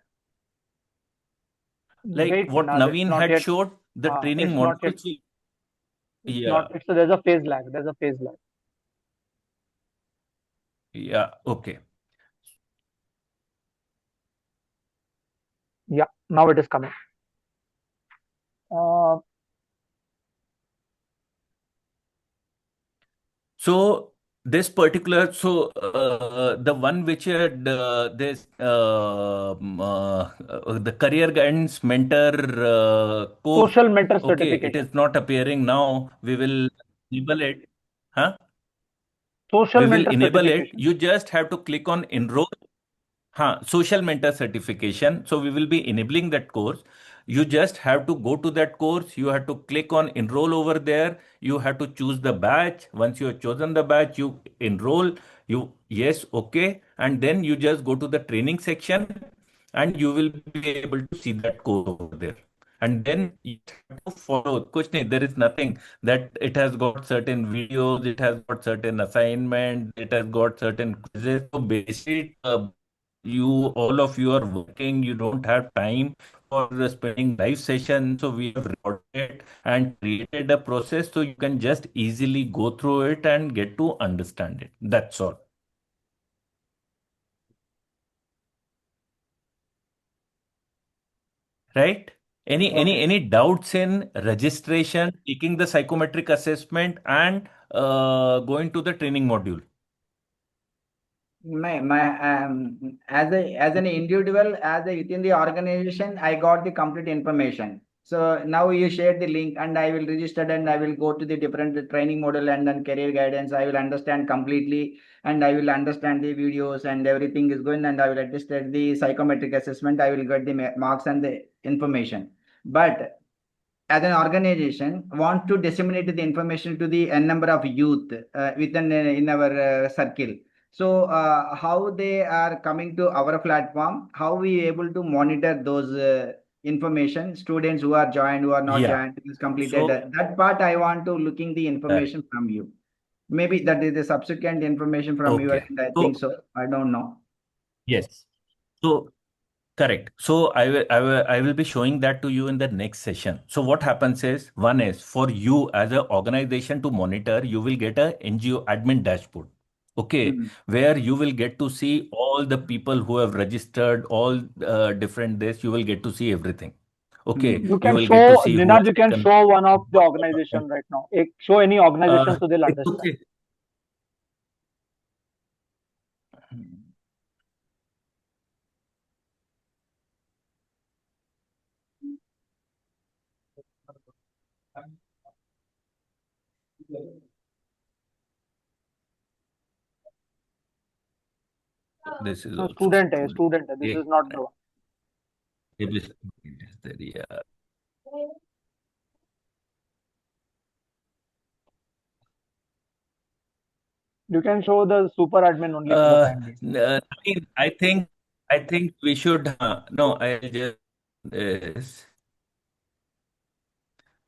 Speaker 1: like
Speaker 2: Wait,
Speaker 1: what
Speaker 2: Ninad, it's
Speaker 1: Naveen
Speaker 2: not
Speaker 1: had
Speaker 2: yet.
Speaker 1: showed, the training
Speaker 2: It's not yet.
Speaker 1: modules.
Speaker 2: It's not.
Speaker 1: Yeah,
Speaker 2: It's there's a phase lag. There's a phase lag.
Speaker 1: yeah, okay.
Speaker 2: Yeah. Now it is coming. Uh,
Speaker 1: So this particular, so the one which had this the career guidance mentor course.
Speaker 2: Social mentor
Speaker 1: Okay, it
Speaker 2: certification.
Speaker 1: is not appearing now. We will enable it. Huh?
Speaker 2: Social
Speaker 1: We will
Speaker 2: mentor
Speaker 1: enable it.
Speaker 2: certification.
Speaker 1: You just have to click on enroll. Social mentor certification. So we will be enabling that course. You just have to go to that course. You have to click on enroll over there. You have to choose the batch. Once you have chosen the batch, you enroll. You yes, okay, and then you just go to the training section, and you will be able to see that course over there. And then you have to follow. Question: there is nothing that it has got certain videos, it has got certain assignments, it has got certain quizzes. So basically, you all of you are working. You don't have time for spending live session. So we have recorded and created a process so you can just easily go through it and get to understand it. That's all. Right? Any doubts in registration, taking the psychometric assessment, and going to the training module?
Speaker 5: My as an individual, within the organization, I got the complete information. So now you share the link, and I will register, and I will go to the different training model and then career guidance. I will understand completely, and I will understand the videos and everything is going, and I will register the psychometric assessment. I will get the marks and the information. But as an organization want to disseminate the information to the n number of youth within in our circle. So how they are coming to our platform, how we able to monitor those information, students who are joined, who are not
Speaker 1: Yeah.
Speaker 5: joined, is completed,
Speaker 1: So,
Speaker 5: that part I want to looking the information from you. Maybe that is the subsequent information from your
Speaker 1: okay.
Speaker 5: end, I think
Speaker 1: So,
Speaker 5: so, I don't know.
Speaker 1: yes. So, correct. So I will be showing that to you in the next session. So what happens is, one is for you as an organization to monitor, you will get a NGO admin dashboard. Okay,
Speaker 5: Mhm.
Speaker 1: where you will get to see all the people who have registered, all different this, you will get to see everything. Okay,
Speaker 5: Mhm.
Speaker 2: You
Speaker 1: you
Speaker 2: can
Speaker 1: will get to
Speaker 2: show,
Speaker 1: see who
Speaker 2: Ninad,
Speaker 1: has
Speaker 2: you can
Speaker 1: taken.
Speaker 2: show one of the organization right now. Show any organization so they'll
Speaker 1: It's
Speaker 2: understand.
Speaker 1: okay. This is
Speaker 2: No,
Speaker 1: also student.
Speaker 2: student. This
Speaker 1: Yeah,
Speaker 2: is not the one.
Speaker 1: it is there. Yeah.
Speaker 2: You can show the super admin only for the time being.
Speaker 1: I think we should. No, I'll just. Yes.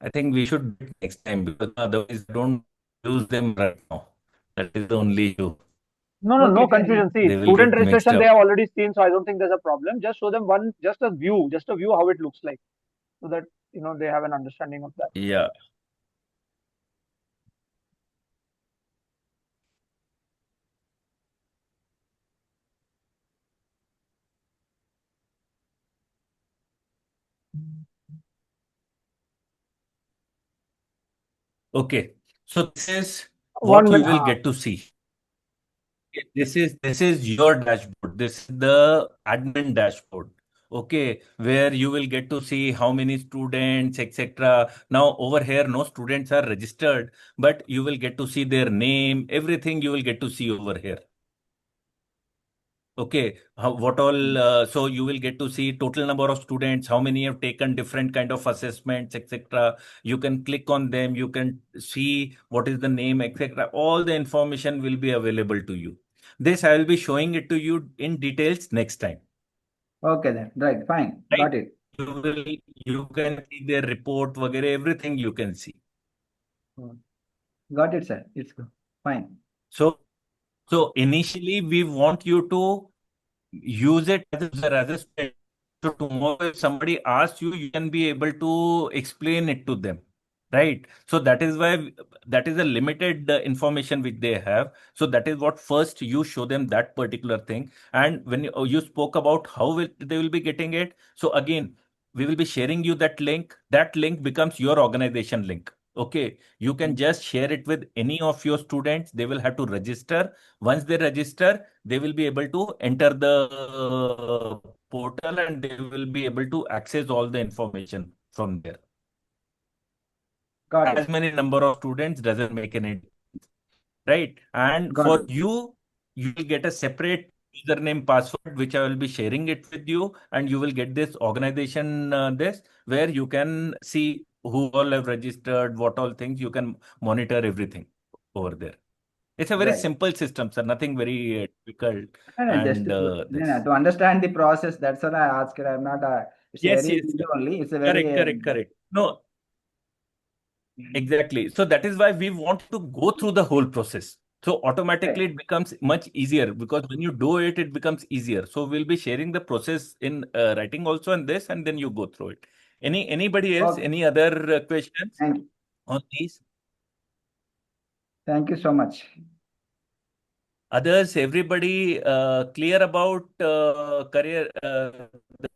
Speaker 1: I think we should do it next time because otherwise I don't use them right now. That is the only issue.
Speaker 2: No
Speaker 5: Okay,
Speaker 2: confusion. See,
Speaker 1: They will
Speaker 2: student
Speaker 1: get mixed
Speaker 2: registration they
Speaker 1: up.
Speaker 2: have already seen, so I don't think there's a problem. Just show them one, just a view how it looks like, so that they have an understanding of that.
Speaker 1: Yeah. Okay. So this is
Speaker 2: One
Speaker 1: what you
Speaker 2: minute.
Speaker 1: will get to see. Okay, this is your dashboard. This is the admin dashboard. Okay, where you will get to see how many students, etc. Now over here, no students are registered, but you will get to see their name, everything you will get to see over here. Okay, what all? So you will get to see total number of students, how many have taken different kind of assessments, etc. You can click on them. You can see what is the name, etc. All the information will be available to you. This I will be showing it to you in details next time.
Speaker 5: okay then, right, fine,
Speaker 1: Right?
Speaker 5: got it.
Speaker 1: You can see their report, वगैरह, everything you can see.
Speaker 5: Got it, sir. It's good. Fine.
Speaker 1: So initially we want you to use it as a student. So tomorrow, if somebody asks you, you can be able to explain it to them, right? So that is why that is a limited information which they have. So that is what first you show them that particular thing. And when you spoke about how they will be getting it, so again, we will be sharing you that link. That link becomes your organization link. Okay, you can just share it with any of your students. They will have to register. Once they register, they will be able to enter the portal and they will be able to access all the information from there.
Speaker 5: Got
Speaker 1: As
Speaker 5: it.
Speaker 1: many number of students doesn't make any difference, right? And
Speaker 5: Got
Speaker 1: for
Speaker 5: it.
Speaker 1: you, you will get a separate username password, which I will be sharing it with you, and you will get this organization this where you can see who all have registered, what all things you can monitor everything over there. It's a very
Speaker 5: Right.
Speaker 1: simple system, sir. Nothing very difficult.
Speaker 5: Just
Speaker 1: And
Speaker 5: to understand the process, that's what I asked. I'm not. It's
Speaker 1: yes,
Speaker 5: very
Speaker 1: yes,
Speaker 5: easy
Speaker 1: sir.
Speaker 5: only. It's a very
Speaker 1: Correct. No, exactly. So that is why we want to go through the whole process. So automatically it becomes much easier because when you do it, it becomes easier. So we'll be sharing the process in writing also and this, and then you go through it. Anybody else?
Speaker 5: Okay.
Speaker 1: Any other questions
Speaker 5: Thank you.
Speaker 1: on these?
Speaker 5: Thank you so much.
Speaker 1: Others, everybody clear about career the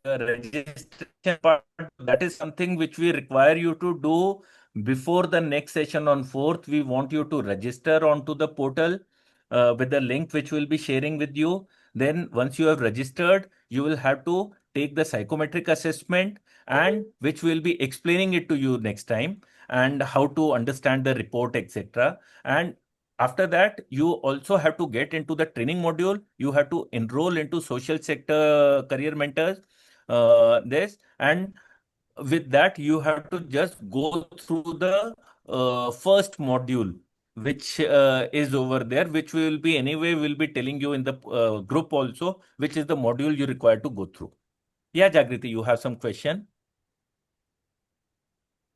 Speaker 1: registration part. That is something which we require you to do before the next session on 4th. We want you to register onto the portal with the link which we'll be sharing with you. Then once you have registered, you will have to take the psychometric assessment and which we'll be explaining it to you next time and how to understand the report, etc. And after that, you also have to get into the training module. You have to enroll into social sector career mentors. This and with that, you have to just go through the first module, which is over there, which we will be anyway will be telling you in the group also, which is the module you require to go through. Yeah, Jagriti, you have some question?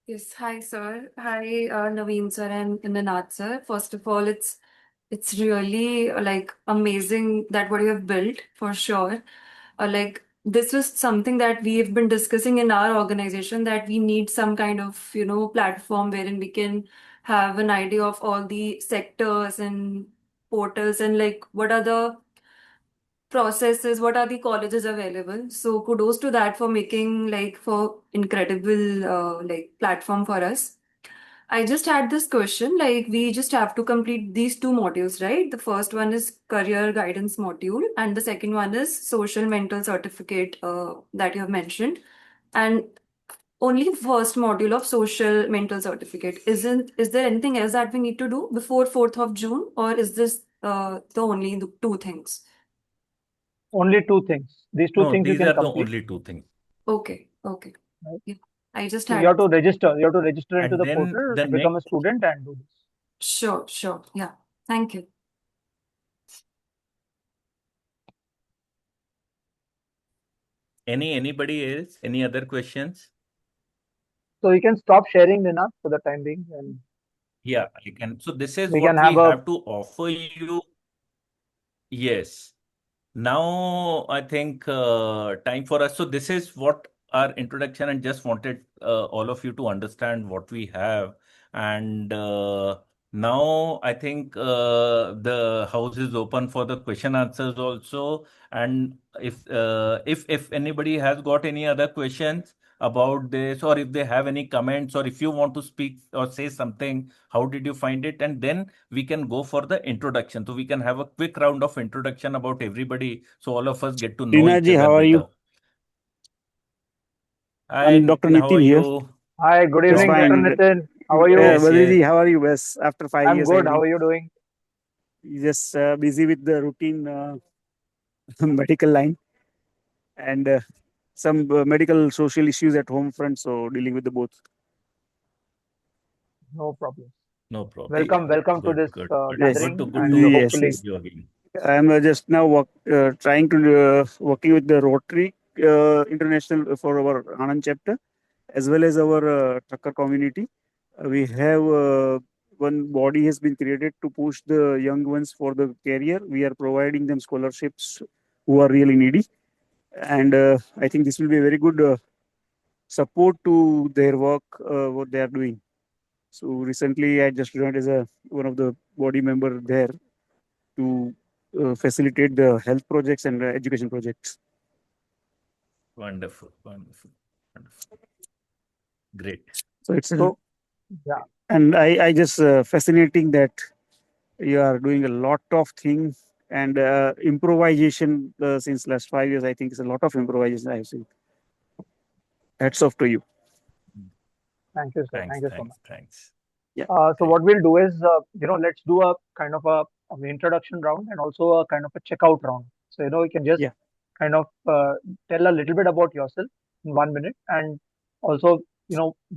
Speaker 6: Yes, hi sir. Hi Naveen sir and Ninad sir. First of all, it's really like amazing that what you have built for sure. Like this was something that we've been discussing in our organization that we need some kind of, platform wherein we can have an idea of all the sectors and portals and like what are the processes, what are the colleges available. So kudos to that for making like for incredible like platform for us. I just had this question, like we just have to complete these two modules, right? The first one is career guidance module and the second one is social mental certificate that you have mentioned. And only first module of social mental certificate. Is there anything else that we need to do before 4th of June or is this the only two things?
Speaker 2: Only two things. These two
Speaker 1: No,
Speaker 2: things you
Speaker 1: these
Speaker 2: can
Speaker 1: are the
Speaker 2: complete.
Speaker 1: only two things.
Speaker 6: Okay.
Speaker 2: Right?
Speaker 6: Yeah. I just
Speaker 2: So you
Speaker 6: had
Speaker 2: have to register. You have to register into
Speaker 1: And
Speaker 2: the
Speaker 1: then
Speaker 2: portal
Speaker 1: the
Speaker 2: to become a
Speaker 1: next,
Speaker 2: student and do this.
Speaker 6: Sure. Yeah. Thank you.
Speaker 1: anybody else? Any other questions?
Speaker 2: So you can stop sharing, Nina, for the time being, and
Speaker 1: Yeah, I can. So this is
Speaker 2: we can
Speaker 1: what
Speaker 2: have
Speaker 1: we
Speaker 2: a
Speaker 1: have to offer you. Yes. Now, I think time for us. So this is what our introduction and just wanted all of you to understand what we have. And now I think the house is open for the question answers also. And if anybody has got any other questions about this, or if they have any comments, or if you want to speak or say something, how did you find it? And then we can go for the introduction. So we can have a quick round of introduction about everybody so all of us get to know
Speaker 7: Rina
Speaker 1: each
Speaker 7: ji,
Speaker 1: other
Speaker 7: how are you?
Speaker 1: better. Hi,
Speaker 7: I'm Dr.
Speaker 1: Nitin, how are
Speaker 7: Nitin here.
Speaker 1: you?
Speaker 2: hi. Good
Speaker 7: Just
Speaker 2: evening,
Speaker 1: Long
Speaker 2: Dr.
Speaker 1: time.
Speaker 7: fine.
Speaker 2: Nitin. How are you?
Speaker 7: Yeah,
Speaker 1: Yes,
Speaker 7: Badri
Speaker 1: yes.
Speaker 7: ji, how are you? Yes, after 5
Speaker 2: I'm
Speaker 7: years
Speaker 2: good. How
Speaker 7: evening.
Speaker 2: are you doing?
Speaker 7: Just busy with the routine medical line and some medical social issues at home front. So dealing with the both.
Speaker 2: No problem.
Speaker 1: No problem.
Speaker 7: Yeah.
Speaker 2: Welcome to
Speaker 1: Good,
Speaker 2: this
Speaker 1: good, good.
Speaker 7: Yes,
Speaker 1: Good
Speaker 2: gathering,
Speaker 1: to good
Speaker 2: and
Speaker 1: to
Speaker 7: yes,
Speaker 2: hopefully
Speaker 1: meet
Speaker 7: yes.
Speaker 1: you again.
Speaker 7: I'm just now trying to working with the Rotary International for our Anand chapter as well as our trucker community. We have one body has been created to push the young ones for the career. We are providing them scholarships who are really needy, and I think this will be a very good support to their work, what they are doing. So recently, I just joined as a one of the body member there to facilitate the health projects and education projects.
Speaker 1: Wonderful, wonderful, wonderful. Great.
Speaker 7: So it's
Speaker 2: so yeah.
Speaker 7: and I just fascinating that you are doing a lot of things and improvisation since last 5 years. I think it's a lot of improvisation I have seen. Hats off to you.
Speaker 2: Thank you, sir.
Speaker 1: Thanks,
Speaker 2: Thank you so
Speaker 1: thanks,
Speaker 2: much.
Speaker 1: thanks.
Speaker 7: Yeah.
Speaker 2: So
Speaker 1: Great.
Speaker 2: what we'll do is, let's do a kind of a an introduction round and also a kind of a checkout round. So, you can just
Speaker 7: Yeah.
Speaker 2: kind of tell a little bit about yourself in 1 minute, and also,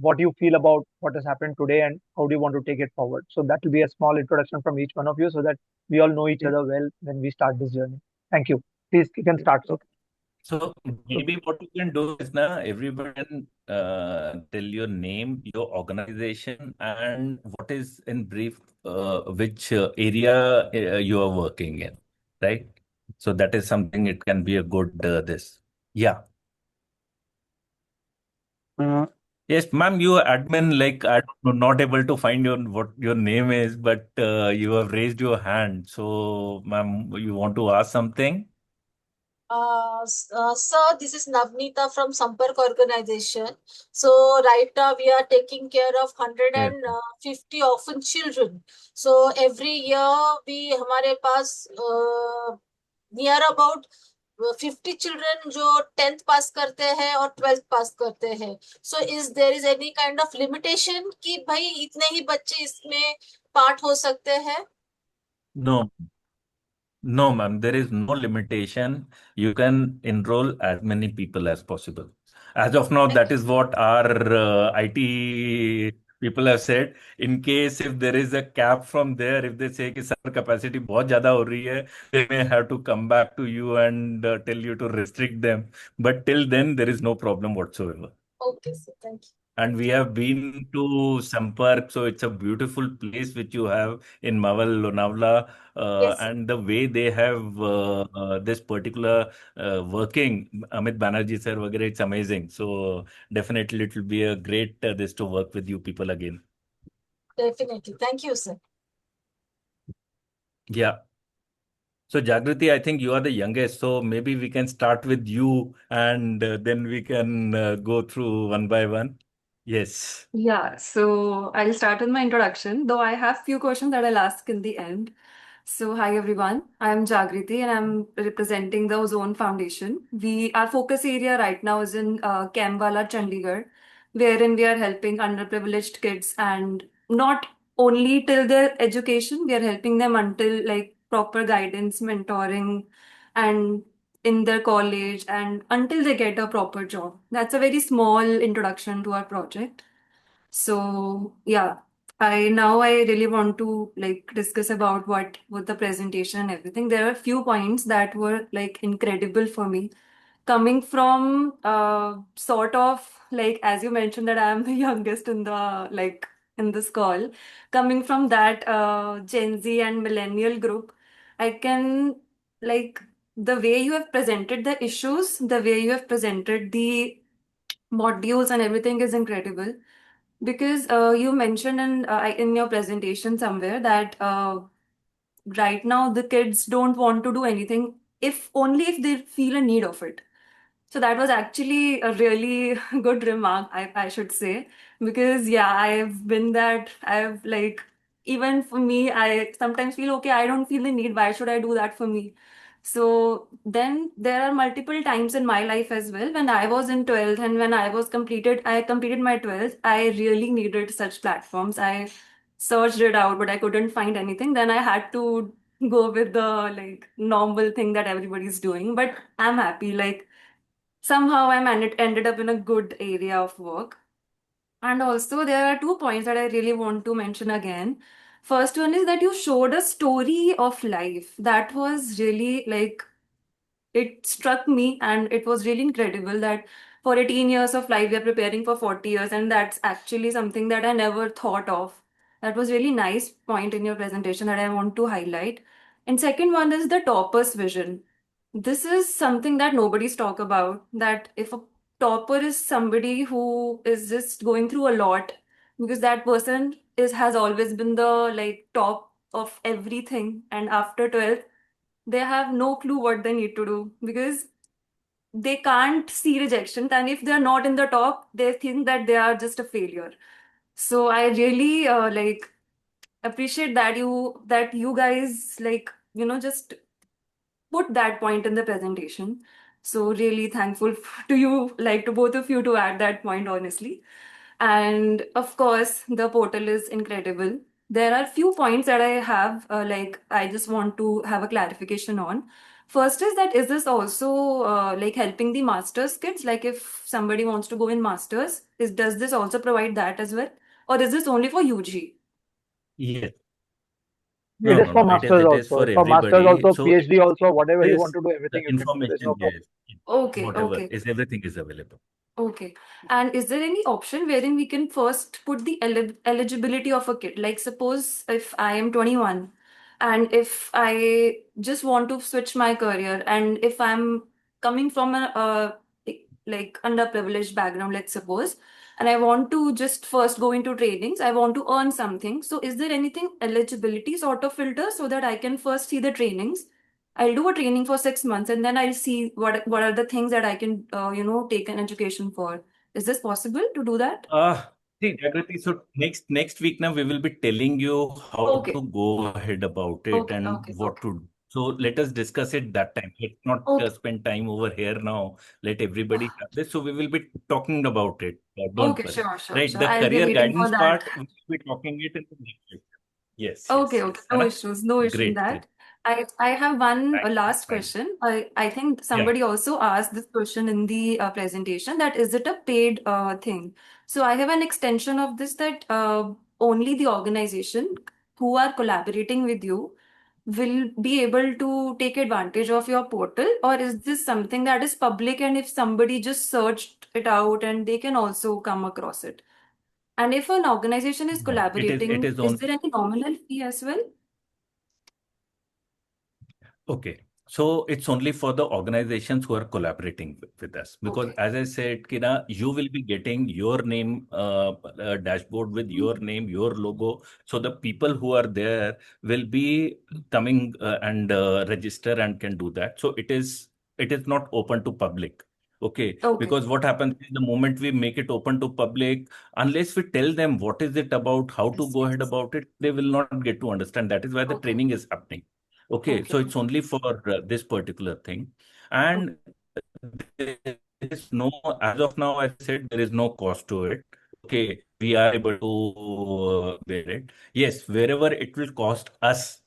Speaker 2: what you feel about what has happened today and how do you want to take it forward. So that will be a small introduction from each one of you so that we all know each
Speaker 7: Yeah.
Speaker 2: other well when we start this journey. Thank you. Please, you can start, sir.
Speaker 7: Okay.
Speaker 1: So
Speaker 2: So,
Speaker 1: maybe what you can do is now everybody can tell your name, your organization, and what is in brief which area you are working in, right? So that is something it can be a good this. Yeah.
Speaker 7: Uh,
Speaker 1: Yes, ma'am, you are admin, like I'm not able to find your what your name is, but you have raised your hand. So, ma'am, you want to ask something?
Speaker 8: Sir, this is Navneeta from Sampark Organization. So right now we are taking care of
Speaker 1: Yes.
Speaker 8: 150 orphan children. So every year we हमारे पास near about 50 children जो 10th पास करते हैं और 12th पास करते हैं. So is there is any kind of limitation कि भाई इतने ही बच्चे इसमें पार्ट हो सकते हैं?
Speaker 1: No. No, ma'am, there is no limitation. You can enroll as many people as possible. As of now, that is what our IT people have said. In case if there is a cap from there, if they say कि sir capacity बहुत ज़्यादा हो रही है, they may have to come back to you and tell you to restrict them. But till then, there is no problem whatsoever.
Speaker 8: Okay, sir. Thank you.
Speaker 1: And we have been to Sampark, so it's a beautiful place which you have in Mawal, Lonavala,
Speaker 8: Yes, sir.
Speaker 1: and the way they have this particular working, Amit Banerjee sir, वगैरह, it's amazing. So definitely it will be a great this to work with you people again.
Speaker 8: Definitely. Thank you, sir.
Speaker 1: Yeah. So Jagriti, I think you are the youngest, so maybe we can start with you, and then we can go through one by one. Yes.
Speaker 6: Yeah, so I'll start with my introduction, though I have few questions that I'll ask in the end. So, hi everyone, I'm Jagriti and I'm representing the Ozone Foundation. Our focus area right now is in Kambala, Chandigarh, wherein we are helping underprivileged kids and not only till their education, we are helping them until like proper guidance, mentoring, and in their college and until they get a proper job. That's a very small introduction to our project. So yeah, I really want to like discuss about what the presentation and everything. There are a few points that were like incredible for me. Coming from sort of like as you mentioned that I am the youngest in the like in this call, coming from that Gen Z and millennial group, I can like the way you have presented the issues, the way you have presented the modules and everything is incredible because you mentioned in your presentation somewhere that right now the kids don't want to do anything if only if they feel a need of it. So that was actually a really good remark, I should say, because yeah, I've been that. I've like, even for me, I sometimes feel, okay, I don't feel the need. Why should I do that for me? So then there are multiple times in my life as well when I was in 12th and when I completed my 12th, I really needed such platforms. I searched it out, but I couldn't find anything. Then I had to go with the like normal thing that everybody's doing. But I'm happy. Like somehow ended up in a good area of work. And also, there are two points that I really want to mention again. First one is that you showed a story of life that was really like it struck me and it was really incredible that for 18 years of life we are preparing for 40 years, and that's actually something that I never thought of. That was really nice point in your presentation that I want to highlight. And second one is the topper's vision. This is something that nobody's talk about, that if a topper is somebody who is just going through a lot because that person is has always been the like top of everything, and after 12th they have no clue what they need to do because they can't see rejection, and if they're not in the top they think that they are just a failure. So I really like appreciate that you guys like just put that point in the presentation. So really thankful to you, like to both of you, to add that point honestly. And of course, the portal is incredible. There are few points that I have, like I just want to have a clarification on. First is that, is this also like helping the master's kids? Like if somebody wants to go in master's, does this also provide that as well? Or is this only for UG?
Speaker 1: Yes.
Speaker 2: It is
Speaker 1: No,
Speaker 2: for
Speaker 1: no, no.
Speaker 2: masters
Speaker 1: It is
Speaker 2: also.
Speaker 1: for
Speaker 2: For masters
Speaker 1: everybody.
Speaker 2: also,
Speaker 1: So
Speaker 2: PhD also, whatever you want
Speaker 1: this
Speaker 2: to do,
Speaker 1: the
Speaker 2: everything you can do. There's no
Speaker 1: information,
Speaker 2: problem.
Speaker 1: yes,
Speaker 6: Okay,
Speaker 1: whatever
Speaker 6: okay.
Speaker 1: is everything is available.
Speaker 6: Okay. And is there any option wherein we can first put the eligibility of a kid? Like, suppose if I am 21 and if I just want to switch my career, and if I'm coming from like underprivileged background, let's suppose, and I want to just first go into trainings, I want to earn something. So, is there anything eligibility sort of filter so that I can first see the trainings? I'll do a training for 6 months and then I'll see what are the things that I can take an education for. Is this possible to do that?
Speaker 1: See, Jagrati, so next week now we will be telling you how to
Speaker 6: Okay,
Speaker 1: go ahead about it
Speaker 6: okay,
Speaker 1: and
Speaker 6: okay,
Speaker 1: what
Speaker 6: okay,
Speaker 1: to do. So let us discuss it that time. Let's not
Speaker 6: okay,
Speaker 1: spend time over here now. Let everybody have this. So we will be talking about it. Don't
Speaker 6: okay,
Speaker 1: worry.
Speaker 6: sure, sure,
Speaker 1: Right?
Speaker 6: sure.
Speaker 1: The
Speaker 6: I'll be
Speaker 1: career
Speaker 6: waiting for
Speaker 1: guidance
Speaker 6: that.
Speaker 1: part, we will be talking it in the next week. Yes,
Speaker 6: Okay,
Speaker 1: yes,
Speaker 6: okay,
Speaker 1: yes.
Speaker 6: no
Speaker 1: Hana?
Speaker 6: issues, no issue in
Speaker 1: Great, great.
Speaker 6: that. I have one
Speaker 1: Thank you.
Speaker 6: last
Speaker 1: Thank you.
Speaker 6: question. I think
Speaker 1: Yeah.
Speaker 6: somebody also asked this question in the presentation, that is it a paid thing? So I have an extension of this, that only the organization who are collaborating with you will be able to take advantage of your portal, or is this something that is public and if somebody just searched it out and they can also come across it? And if an organization is
Speaker 1: No, it
Speaker 6: collaborating,
Speaker 1: is
Speaker 6: is
Speaker 1: on.
Speaker 6: there any nominal fee as well?
Speaker 1: Okay. So it's only for the organizations who are collaborating with us. Because
Speaker 6: Okay.
Speaker 1: as I said, Kira, you will be getting your name dashboard with your name, your logo. So the people who are there will be coming and register and can do that. So it is not open to public. Okay.
Speaker 6: Okay.
Speaker 1: Because what happens is the moment we make it open to public, unless we tell them what is it about, how to
Speaker 6: Yes,
Speaker 1: go ahead
Speaker 6: yes.
Speaker 1: about it, they will not get to understand. That is why the
Speaker 6: Okay.
Speaker 1: training is happening. Okay,
Speaker 6: Okay.
Speaker 1: so it's only for this particular thing. And there is no, as of now, I said there is no cost to it. Okay, we are able to bear it. Yes, wherever it will cost us.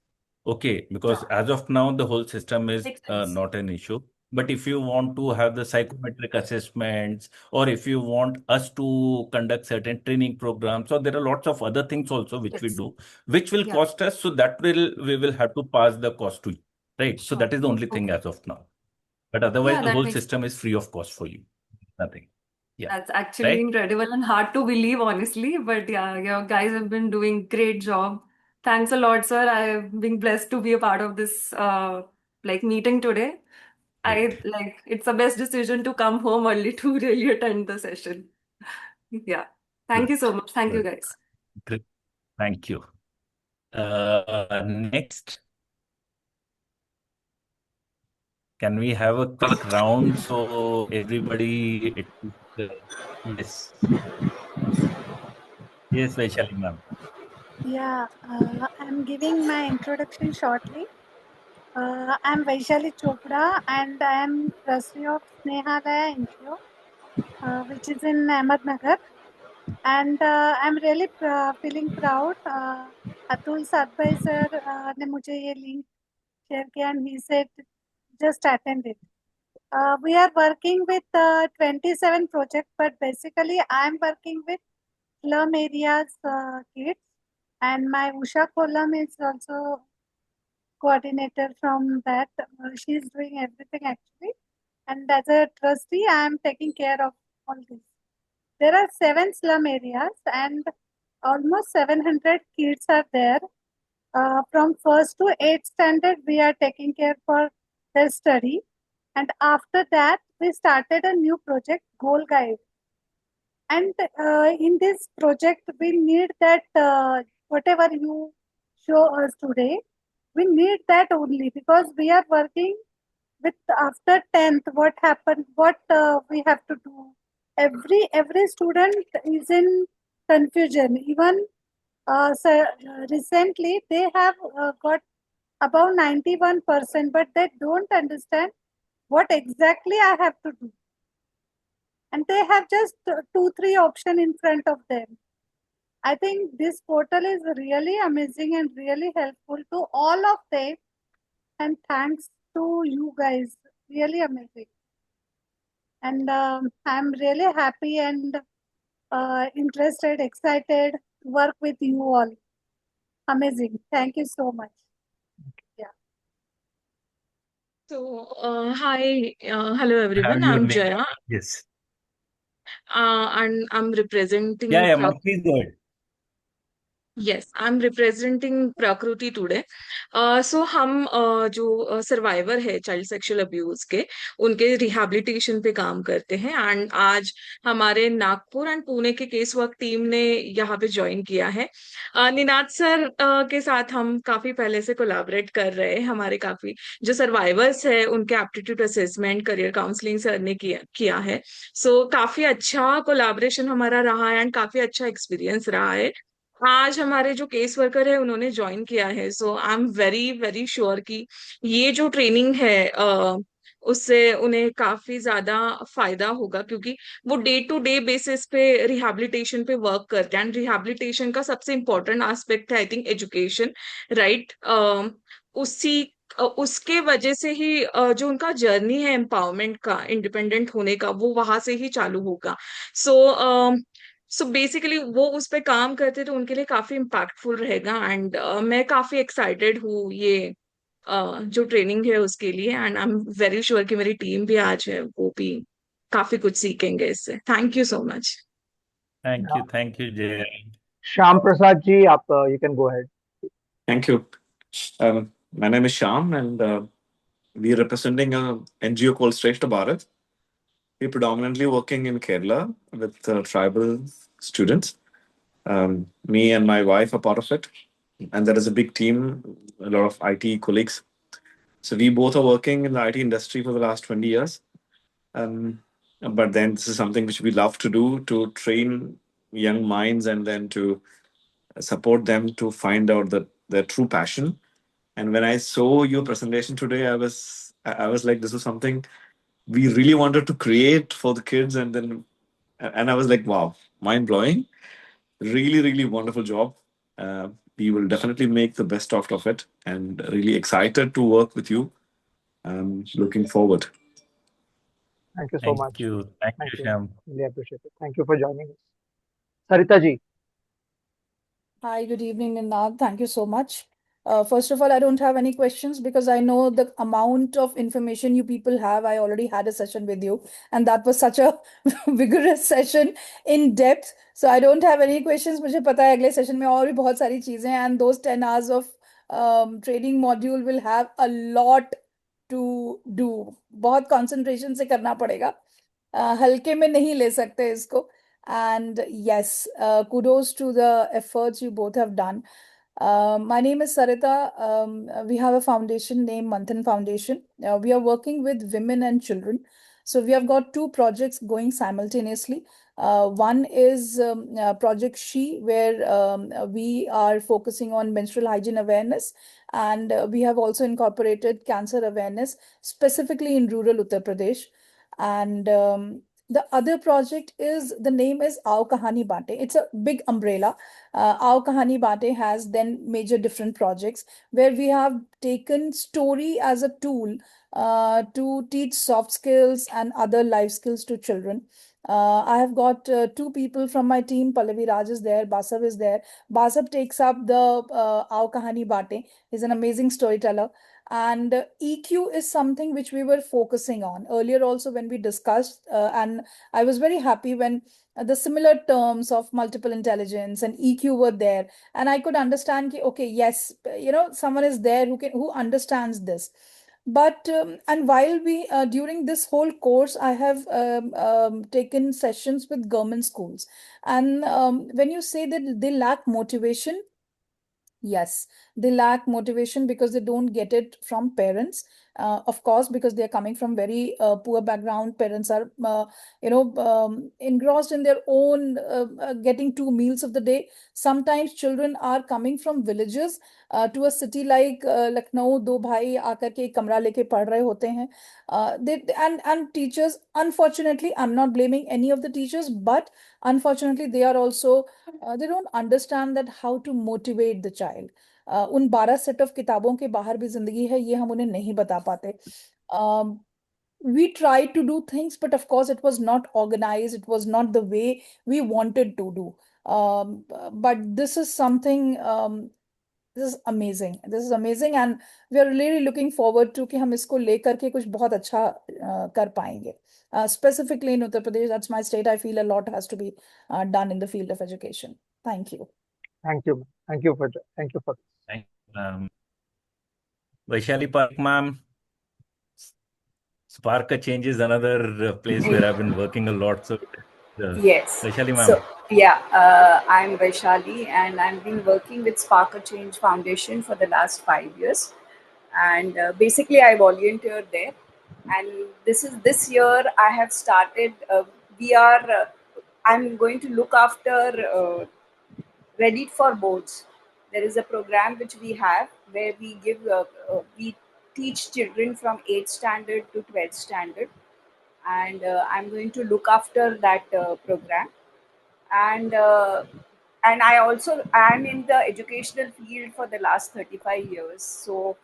Speaker 1: Okay, because
Speaker 6: Sure.
Speaker 1: as of now, the whole system is
Speaker 6: Makes sense.
Speaker 1: not an issue. But if you want to have the psychometric assessments, or if you want us to conduct certain training programs, so there are lots of other things also which we
Speaker 6: Yes.
Speaker 1: do, which will
Speaker 6: Yeah.
Speaker 1: cost us. So that will we will have to pass the cost to you, right? So
Speaker 6: Sure.
Speaker 1: that is the only thing
Speaker 6: Okay.
Speaker 1: as of now. But otherwise,
Speaker 6: Yeah,
Speaker 1: the
Speaker 6: that
Speaker 1: whole
Speaker 6: makes
Speaker 1: system is free of cost for you. Nothing. Yeah.
Speaker 6: That's actually
Speaker 1: Right?
Speaker 6: incredible and hard to believe, honestly. But yeah, you guys have been doing great job. Thanks a lot, sir. I've been blessed to be a part of this like meeting today. I
Speaker 1: Great.
Speaker 6: like it's the best decision to come home early to really attend the session. Yeah. Thank
Speaker 1: Good.
Speaker 6: you so much. Thank you,
Speaker 1: Good.
Speaker 6: guys.
Speaker 1: Great. Thank you. Next, can we have a quick round so everybody, yes, yes, Vaishali ma'am.
Speaker 4: Yeah, I'm giving my introduction shortly. I'm Vaishali Chopra and I am trustee of Snehalaya NGO, which is in Ahmednagar. And I'm really feeling proud. Atul's advisor ने मुझे ये link share किया and he said just attend it. We are working with 27 projects, but basically I'm working with slum areas kids, and my Usha Kolam is also coordinator from that. She's doing everything actually, and as a trustee, I am taking care of all this. There are 7 slum areas, and almost 700 kids are there. From first to 8th standard, we are taking care for their study, and after that, we started a new project, Goal Guide. And in this project, we need that whatever you show us today, we need that only because we are working with after 10th. What happened? What we have to do? Every student is in confusion. Even so, recently, they have got above 91%, but they don't understand what exactly I have to do, and they have just 2 3 option in front of them. I think this portal is really amazing and really helpful to all of them, and thanks to you guys. Really amazing. And I'm really happy and interested, excited to work with you all. Amazing. Thank you so much. Yeah.
Speaker 9: So, hi, hello
Speaker 1: Have
Speaker 9: everyone.
Speaker 1: your
Speaker 9: I'm
Speaker 1: name.
Speaker 9: Jaya,
Speaker 1: Yes.
Speaker 9: and I'm representing
Speaker 1: Yeah, Ma'am, please go ahead.
Speaker 9: Yes, I'm representing Prakriti today. So हम जो survivor है child sexual abuse के उनके rehabilitation पे काम करते हैं and आज हमारे नागपुर एंड पुणे के केस वर्क टीम ने यहाँ पे ज्वाइन किया है। निनाद सर के साथ हम काफी पहले से कोलैबोरेट कर रहे हैं। हमारे काफी जो सर्वाइवर्स है उनके aptitude assessment career counselling sir ने किया है। सो काफी अच्छा कोलैबोरेशन हमारा रहा है एंड काफी अच्छा एक्सपीरियंस रहा है। आज हमारे जो केस वर्कर है उन्होंने ज्वाइन किया है। So I am very very sure कि ये जो ट्रेनिंग है उससे उन्हें काफी ज्यादा फायदा होगा, क्योंकि वो डे टू डे बेसिस पे रिहैबिलिटेशन पे वर्क करते हैं एंड रिहैबिलिटेशन का सबसे इम्पोर्टेंट एस्पेक्ट है आई थिंक एजुकेशन, राइट। उसी उसके वजह से ही जो उनका जर्नी है एम्पावरमेंट का, इंडिपेंडेंट होने का, वो वहां से ही चालू होगा। सो सो बेसिकली वो उस पे काम करते तो उनके लिए काफी इम्पैक्टफुल रहेगा एंड मैं काफी एक्साइटेड हूँ ये जो ट्रेनिंग है उसके लिए and I am very sure कि मेरी टीम भी आज है वो भी काफी कुछ सीखेंगे इससे। Thank you so much.
Speaker 1: Thank you, Jay.
Speaker 2: Shyam Prasad ji, you can go ahead.
Speaker 10: Thank you. My name is Shyam, and we are representing a NGO called Shrestha Bharat. We're predominantly working in Kerala with tribal students. Me and my wife are part of it, and there is a big team, a lot of IT colleagues. So we both are working in the IT industry for the last 20 years. But then this is something which we love to do, to train young minds and then to support them to find out their true passion. And when I saw your presentation today, I was like, this is something we really wanted to create for the kids. And I was like, wow, mind blowing. Really, really wonderful job. We will definitely make the best out of it, and really excited to work with you. Looking forward.
Speaker 2: Thank you so much.
Speaker 1: Thank you. Thank
Speaker 2: Thank
Speaker 1: you,
Speaker 2: you.
Speaker 1: Shyam.
Speaker 2: Really appreciate it. Thank you for joining us. Sarita ji.
Speaker 11: Hi, good evening, Ninad. Thank you so much. First of all, I don't have any questions because I know the amount of information you people have. I already had a session with you, and that was such a vigorous session in depth. So I don't have any questions. मुझे पता है अगले session में और भी बहुत सारी चीजें हैं, and those 10 hours of training module will have a lot to do. बहुत concentration से करना पड़ेगा. हल्के में नहीं ले सकते इसको. And yes, kudos to the efforts you both have done. My name is Sarita. We have a foundation named Manthan Foundation. We are working with women and children. So we have got two projects going simultaneously. One is Project She, where we are focusing on menstrual hygiene awareness. And we have also incorporated cancer awareness, specifically in rural Uttar Pradesh. And the other project is, the name is Aao Kahani Bante. It's a big umbrella. Aao Kahani Bante has then major different projects where we have taken story as a tool to teach soft skills and other life skills to children. I have got two people from my team. Pallavi Raj is there, Basav is there. Basav takes up the Aao Kahani Bate. He's an amazing storyteller. And EQ is something which we were focusing on earlier also when we discussed. And I was very happy when the similar terms of multiple intelligence and EQ were there. And I could understand, okay, yes, someone is there who understands this. But and while we during this whole course, I have taken sessions with government schools. And when you say that they lack motivation, yes, they lack motivation because they don't get it from parents. Of course, because they are coming from very poor background. Parents are, engrossed in their own getting two meals of the day. Sometimes children are coming from villages to a city like Lucknow. दो भाई आकर के एक कमरा लेके पढ़ रहे होते हैं. And teachers, unfortunately, I'm not blaming any of the teachers, but unfortunately, they are also they don't understand that how to motivate the child. उन 12 सेट ऑफ किताबों के बाहर भी जिंदगी है, ये हम उन्हें नहीं बता पाते. We tried to do things, but of course it was not organized, it was not the way we wanted to do. But this is something, this is amazing, this is amazing, and we are really looking forward to कि हम इसको लेकर के कुछ बहुत अच्छा कर पाएंगे. Specifically in Uttar Pradesh, that's my state, I feel a lot has to be done in the field of education. Thank you.
Speaker 2: Thank you. Thank you for thank you for
Speaker 1: Thank you, Vaishali Park, ma'am. Spark a Change is another place where I've been working a lot. So,
Speaker 12: Yes.
Speaker 1: Vaishali,
Speaker 12: So,
Speaker 1: ma'am.
Speaker 12: yeah, I'm Vaishali, and I've been working with Spark a Change Foundation for the last 5 years. And basically, I volunteered there. And this year I have started. We are. I'm going to look after Ready for Boards. There is a program which we have where we teach children from 8th standard to 12th standard, and I'm going to look after that program. And I also am in the educational field for the last 35 years. So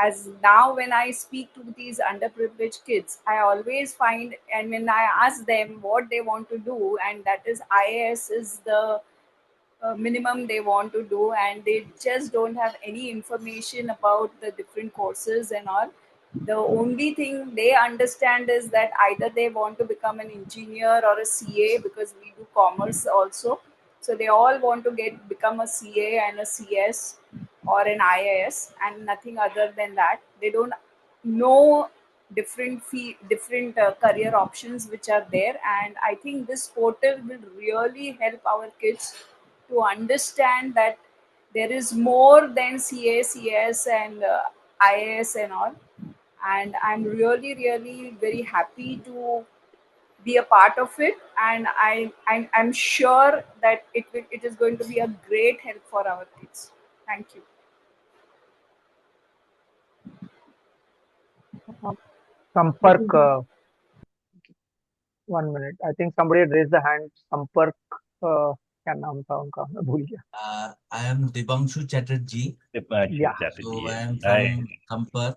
Speaker 12: as now when I speak to these underprivileged kids, I always find, and when I ask them what they want to do, and that is IAS is the minimum they want to do, and they just don't have any information about the different courses and all. The only thing they understand is that either they want to become an engineer or a CA, because we do commerce also. So they all want to become a CA and a CS or an IAS, and nothing other than that. They don't know different career options which are there. And I think this portal will really help our kids to understand that there is more than CA, CS, and IAS and all. And I'm really, really very happy to be a part of it. And I'm sure that it is going to be a great help for our kids. Thank you.
Speaker 2: Sampark. 1 minute. I think somebody had raised the hand. Sampark. क्या नाम था उनका, मैं भूल गया.
Speaker 13: I am Devanshu Chatterjee.
Speaker 2: Yeah.
Speaker 13: So I am
Speaker 1: Hi.
Speaker 13: from Sampark.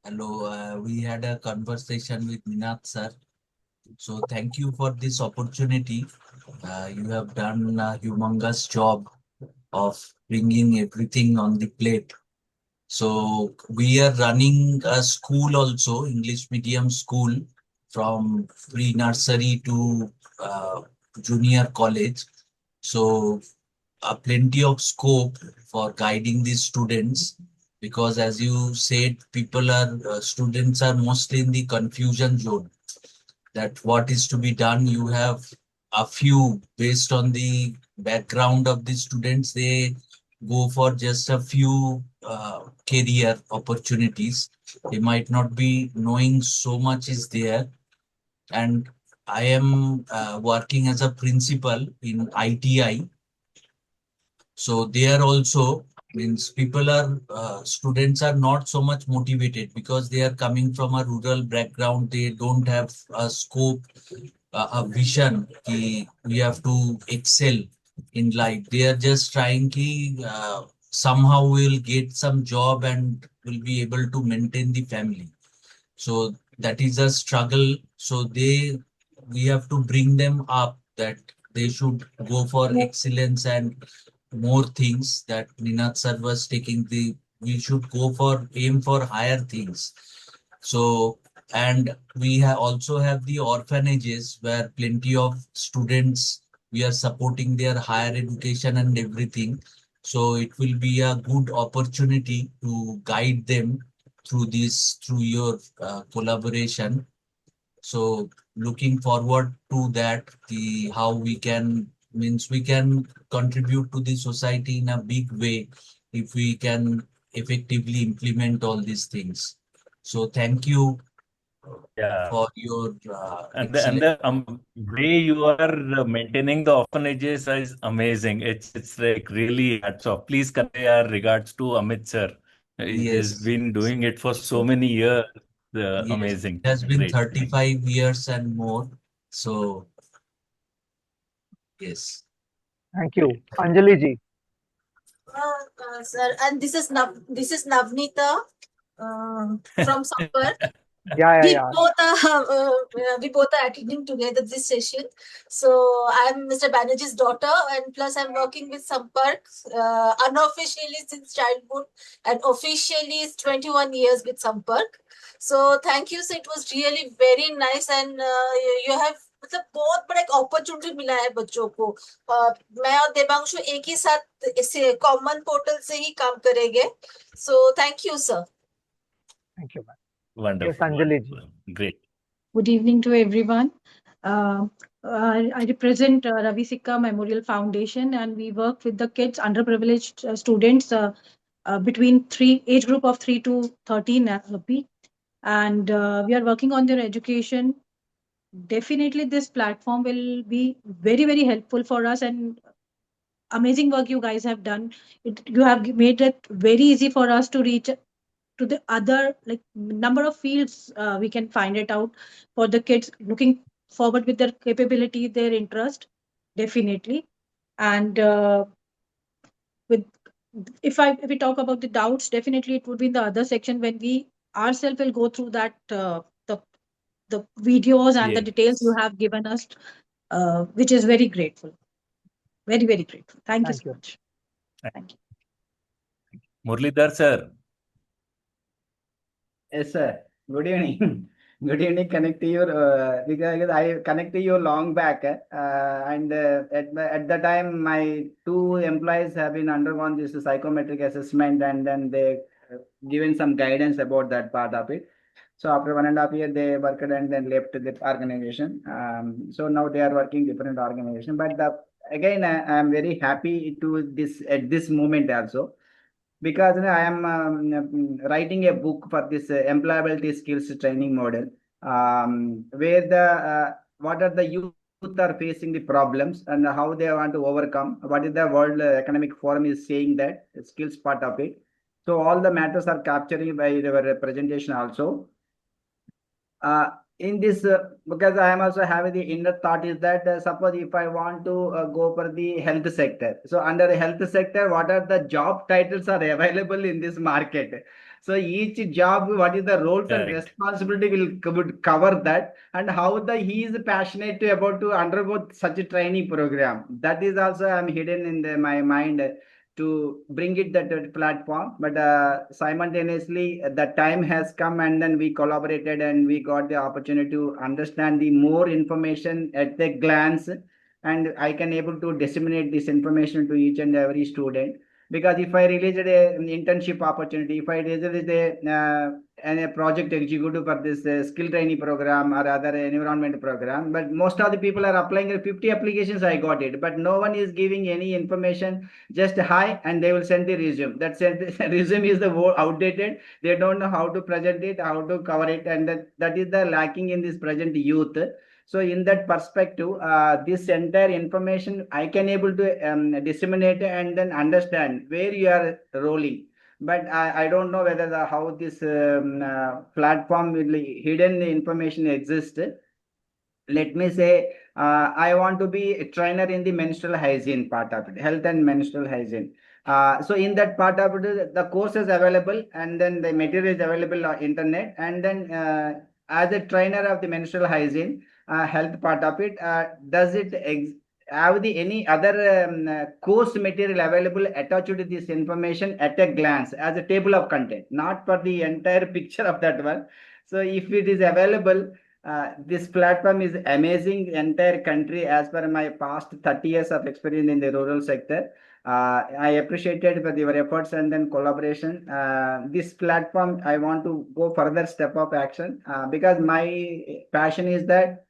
Speaker 13: Hello, we had a conversation with Ninat sir. So thank you for this opportunity. You have done a humongous job of bringing everything on the plate. So we are running a school also, English medium school, from pre-nursery to junior college. So plenty of scope for guiding these students, because as you said, students are mostly in the confusion zone, that what is to be done. You have a few, based on the background of the students, they go for just a few career opportunities. They might not be knowing so much is there. And I am working as a principal in ITI. So there also means students are not so much motivated, because they are coming from a rural background. They don't have a scope, a vision ki we have to excel in life. They are just trying ki somehow we'll get some job and will be able to maintain the family. So that is a struggle. So we have to bring them up that they should go for excellence and more things, that Ninat sir was we should aim for higher things. So, and we also have the orphanages where plenty of students, we are supporting their higher education and everything. So it will be a good opportunity to guide them through your collaboration. So looking forward to that, how we can contribute to the society in a big way if we can effectively implement all these things. So thank you for your
Speaker 1: And
Speaker 13: excellent.
Speaker 1: the way you are maintaining the orphanages is amazing. It's like really hats off. Please convey our regards to Amit sir. He has
Speaker 13: Yes.
Speaker 1: been doing it for so many years.
Speaker 13: Yes, it
Speaker 1: Amazing.
Speaker 13: has been
Speaker 1: Great.
Speaker 13: 35 years and more. So yes.
Speaker 2: Thank you. Anjali ji.
Speaker 8: Sir, and this is Navneeta from Sampark.
Speaker 2: Yeah,
Speaker 8: We
Speaker 2: yeah.
Speaker 8: both are attending together this session. So I'm Mr. Banerjee's daughter, and plus I'm working with Sampark unofficially since childhood, and officially is 21 years with Sampark. So thank you. So it was really very nice, and you have मतलब बहुत बड़ा एक opportunity मिला है बच्चों को. मैं और देवांशु एक ही साथ इसे कॉमन पोर्टल से ही काम करेंगे. So thank you, sir.
Speaker 2: Thank you, ma'am. Yes,
Speaker 1: Wonderful,
Speaker 2: Anjali ji.
Speaker 1: wonderful. Great.
Speaker 14: Good evening to everyone. I represent Ravi Sikka Memorial Foundation, and we work with the kids, underprivileged students between age group of 3 to 13. And we are working on their education. Definitely, this platform will be very, very helpful for us, and amazing work you guys have done. You have made it very easy for us to reach to the other like number of fields we can find it out for the kids looking forward with their capability, their interest, definitely. And with if we talk about the doubts, definitely it would be in the other section when we ourselves will go through that the videos and the details you
Speaker 1: Yes.
Speaker 14: have given us, which is very grateful, very, very grateful. Thank you
Speaker 2: Thank
Speaker 14: so
Speaker 2: you.
Speaker 14: much. Thank you.
Speaker 1: Murlidhar sir.
Speaker 5: Yes, sir. Good evening. Good evening. Connect to your because I connect to you long back, and at the time my two employees have been undergone this psychometric assessment, and then they given some guidance about that part of it. So after 1.5 years, they worked and then left the organization. So now they are working different organization. But again, I am very happy to this at this moment also, because I am writing a book for this employability skills training model, where the what are the youth are facing the problems and how they want to overcome. What is the World Economic Forum is saying that skills part of it. So all the matters are capturing by our presentation also. In this, because I am also having the inner thought is that suppose if I want to go for the health sector, so under the health sector, what are the job titles are available in this market? So each job, what is the roles and
Speaker 1: Correct.
Speaker 5: responsibility would cover that, and how he is passionate about to undergo such a training program. That is also I'm hidden in my mind to bring it that platform. But simultaneously the time has come, and then we collaborated and we got the opportunity to understand the more information at a glance, and I can able to disseminate this information to each and every student. Because if I released an internship opportunity, if I released a project executive for this skill training program or other environment program, but most of the people are applying 50 applications, I got it, but no one is giving any information, just hi, and they will send the resume. That resume is the outdated. They don't know how to present it, how to cover it, and that is the lacking in this present youth. So in that perspective, this entire information I can able to disseminate and then understand where you are rolling. But I don't know whether how this platform will hidden information exists. Let me say, I want to be a trainer in the menstrual hygiene part of it, health and menstrual hygiene. So in that part of it, the course is available, and then the material is available on internet. And then as a trainer of the menstrual hygiene, health part of it, does it have the any other course material available attached to this information at a glance as a table of content, not for the entire picture of that one. So if it is available, this platform is amazing entire country. As per my past 30 years of experience in the rural sector, I appreciated for your efforts and then collaboration. This platform, I want to go further step of action, because my passion is that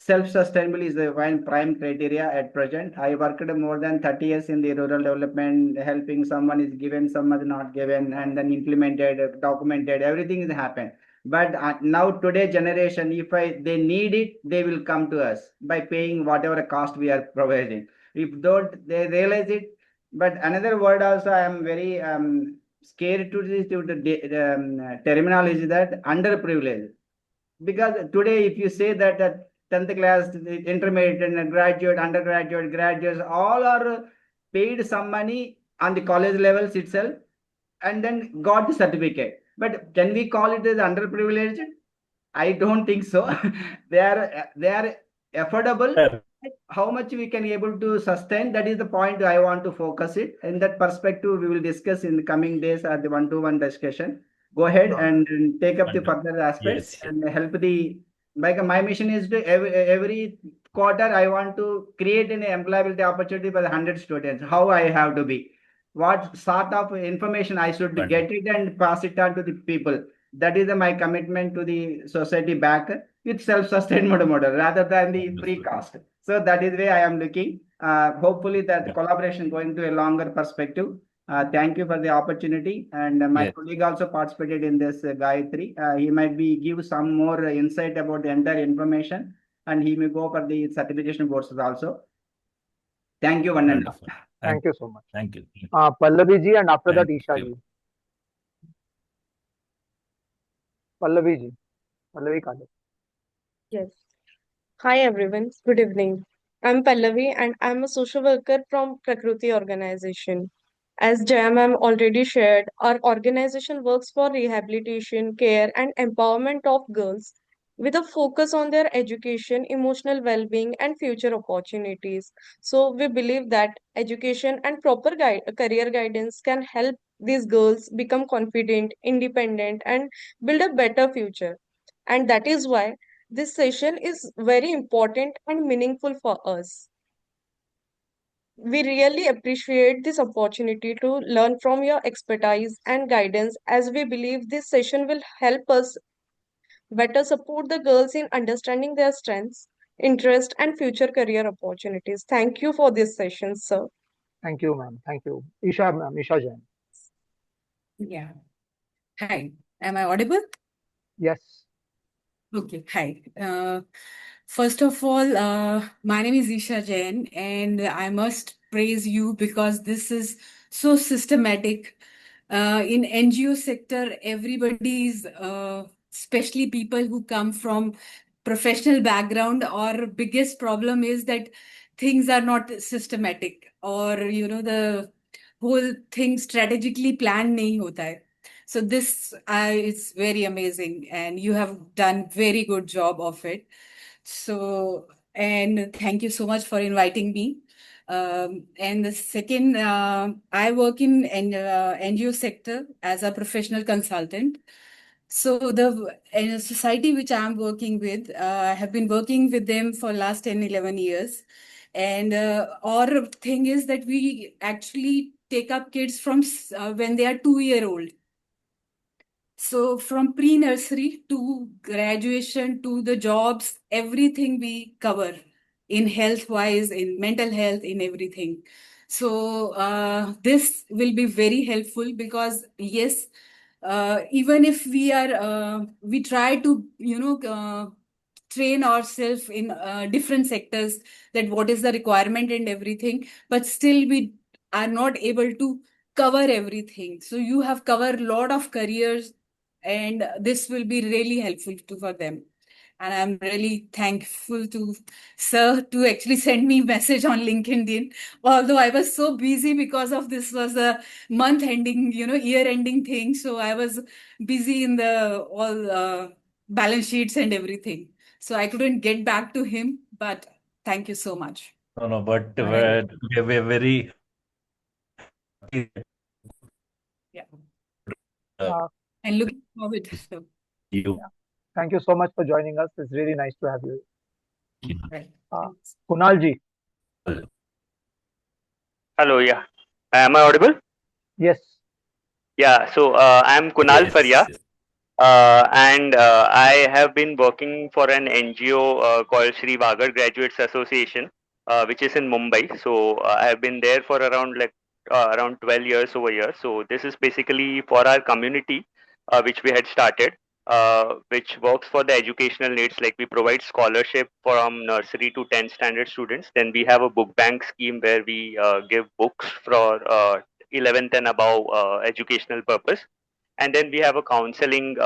Speaker 5: self-sustainable is the one prime criteria at present. I worked more than 30 years in the rural development, helping someone is given, someone is not given, and then implemented, documented, everything is happened. But now today generation, if they need it, they will come to us by paying whatever cost we are providing. If don't, they realize it. But another word also, I am very scared to the terminology that underprivileged. Because today, if you say that 10th class, intermediate, and graduate, undergraduate, graduates, all are paid some money on the college levels itself, and then got the certificate. But can we call it as underprivileged? I don't think so. they are affordable. How much we can able to sustain, that is the point I want to focus it. In that perspective, we will discuss in the coming days at the one-to-one discussion. Go ahead and take up the further aspects
Speaker 1: Yes.
Speaker 5: and help the. Like my mission is to every quarter I want to create an employability opportunity for the 100 students. How I have to be, what sort of information I should get it and pass it on to the people. That is my commitment to the society back with self-sustained model rather than the free cost. So that is way I am looking. Hopefully that collaboration going to a longer perspective. Thank you for the opportunity. And my colleague also participated in this, Gayatri. He might be give some more insight about the entire information, and he may go for the certification courses also. Thank you, one and all.
Speaker 2: Thank you so much.
Speaker 1: Thank you.
Speaker 2: Pallavi ji, and after that,
Speaker 1: Thank
Speaker 2: Isha
Speaker 1: you.
Speaker 2: ji. Pallavi ji. Pallavi Kale.
Speaker 15: Yes. Hi everyone. Good evening. I'm Pallavi and I'm a social worker from Prakruti organization. As Jaya ma'am already shared, our organization works for rehabilitation, care, and empowerment of girls with a focus on their education, emotional well-being, and future opportunities. So we believe that education and proper career guidance can help these girls become confident, independent, and build a better future. And that is why this session is very important and meaningful for us. We really appreciate this opportunity to learn from your expertise and guidance, as we believe this session will help us better support the girls in understanding their strengths, interests, and future career opportunities. Thank you for this session, sir.
Speaker 2: Thank you, ma'am. Thank you. Isha, ma'am. Isha Jain.
Speaker 16: Yeah. Hi. Am I audible?
Speaker 2: Yes.
Speaker 16: Okay. Hi. First of all, my name is Isha Jain, and I must praise you because this is so systematic. In NGO sector, everybody is, especially people who come from professional background, or biggest problem is that things are not systematic, or the whole thing strategically planned nahi hota hai. So this is very amazing, and you have done very good job of it. So, and thank you so much for inviting me. And the second, I work in NGO sector as a professional consultant. So the in a society which I'm working with, I have been working with them for last 10, 11 years. And our thing is that we actually take up kids from when they are 2 year old. So from pre-nursery to graduation to the jobs, everything we cover in health-wise, in mental health, in everything. So this will be very helpful because yes, even if we try to, train ourselves in different sectors, that what is the requirement and everything, but still we are not able to cover everything. So you have covered a lot of careers, and this will be really helpful for them. And I'm really thankful to sir to actually send me message on LinkedIn. Although I was so busy because of this was a month ending, year ending thing. So I was busy in the all balance sheets and everything. So I couldn't get back to him, but thank you so much.
Speaker 1: No, but
Speaker 16: Very
Speaker 1: we're very
Speaker 16: Yeah.
Speaker 1: uh,
Speaker 16: And looking forward to
Speaker 1: you.
Speaker 2: Thank you so much for joining us. It's really nice to have you.
Speaker 16: Right.
Speaker 2: Kunal ji.
Speaker 17: Hello, yeah. Am I audible?
Speaker 2: Yes.
Speaker 17: Yeah, so I'm Kunal Faria, and I have been working for an NGO called Sri Vagar Graduates Association, which is in Mumbai. So I have been there for around 12 years over here. So this is basically for our community, which we had started, which works for the educational needs. Like we provide scholarship from nursery to 10th standard students. Then we have a book bank scheme where we give books for 11th and above educational purpose. And then we have a counseling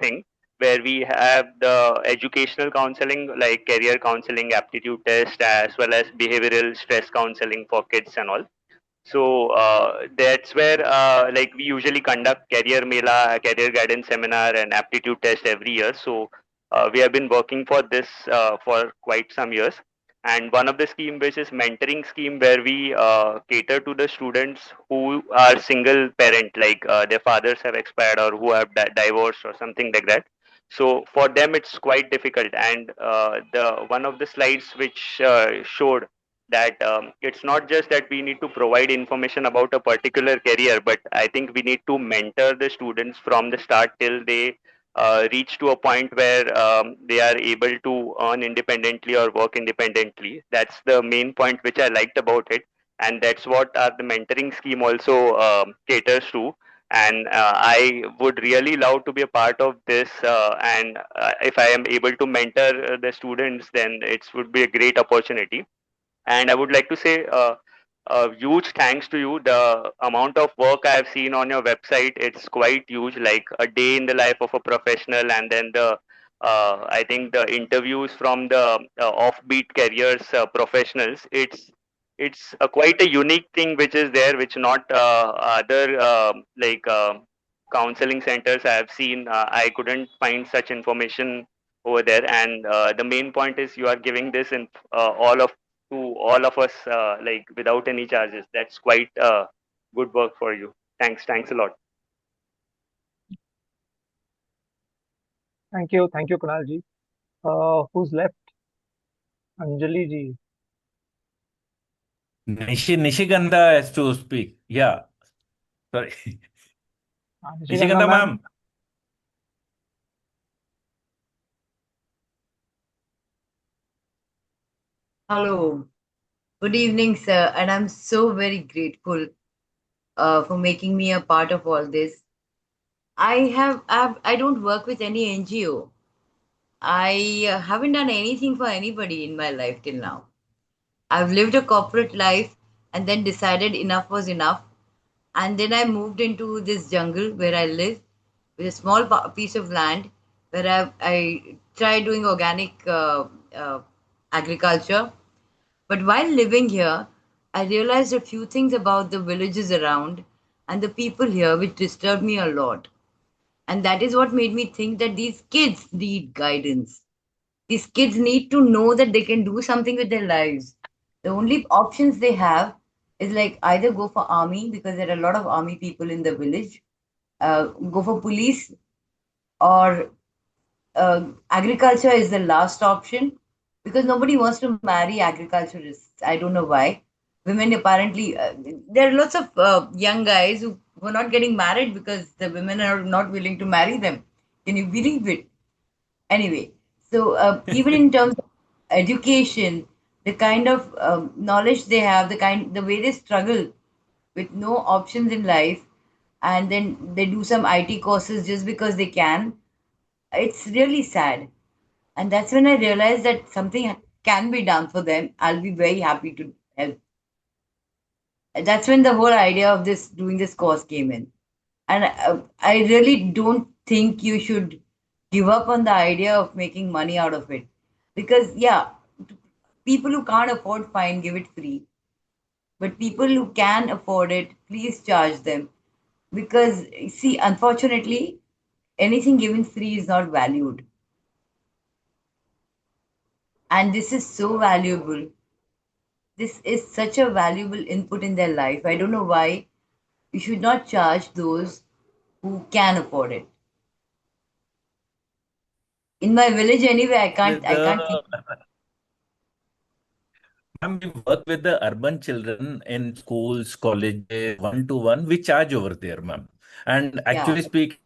Speaker 17: thing where we have the educational counseling like career counseling, aptitude test, as well as behavioral stress counseling for kids and all. So that's where like we usually conduct career mela, career guidance seminar, and aptitude test every year. So we have been working for this for quite some years. And one of the scheme which is mentoring scheme where we cater to the students who are single parent, like their fathers have expired or who have divorced or something like that. So for them it's quite difficult. And the one of the slides which showed that it's not just that we need to provide information about a particular career, but I think we need to mentor the students from the start till they reach to a point where they are able to earn independently or work independently. That's the main point which I liked about it, and that's what the mentoring scheme also caters to. And I would really love to be a part of this. And if I am able to mentor the students, then it would be a great opportunity. And I would like to say huge thanks to you. The amount of work I have seen on your website, it's quite huge, like a day in the life of a professional, and then the I think the interviews from the offbeat careers professionals. It's a quite a unique thing which is there, which not other like counseling centers I have seen. I couldn't find such information over there, and the main point is you are giving this in all of to all of us like without any charges. That's quite good work for you. Thanks a lot.
Speaker 2: Thank you, Kunalji. Who's left? Anjali ji.
Speaker 1: Nishigandha has to speak. Yeah, sorry.
Speaker 2: Nishigandha
Speaker 1: Nishigandha
Speaker 2: ma'am.
Speaker 1: ma'am.
Speaker 3: Hello. Good evening, sir. And I'm so very grateful for making me a part of all this. I don't work with any NGO. I haven't done anything for anybody in my life till now. I've lived a corporate life and then decided enough was enough. And then I moved into this jungle where I live with a small piece of land where I tried doing organic agriculture. But while living here, I realized a few things about the villages around and the people here which disturbed me a lot. And that is what made me think that these kids need guidance. These kids need to know that they can do something with their lives. The only options they have is like either go for army because there are a lot of army people in the village, go for police, or agriculture is the last option because nobody wants to marry agriculturists. I don't know why. Women apparently, there are lots of young guys who are not getting married because the women are not willing to marry them. Can you believe it? Anyway, so even in terms of education, the kind of knowledge they have, the way they struggle with no options in life, and then they do some IT courses just because they can. It's really sad. And that's when I realized that something can be done for them. I'll be very happy to help. That's when the whole idea of this doing this course came in. And I really don't think you should give up on the idea of making money out of it. Because, yeah, people who can't afford, fine, give it free. But people who can afford it, please charge them. Because, see, unfortunately, anything given free is not valued. And this is so valuable. This is such a valuable input in their life. I don't know why you should not charge those who can afford it. In my village, anyway,
Speaker 1: With
Speaker 3: I can't think.
Speaker 1: Ma'am, we work with the urban children in schools, colleges, one to one. We charge over there, ma'am. And
Speaker 3: Yeah,
Speaker 1: actually speaking,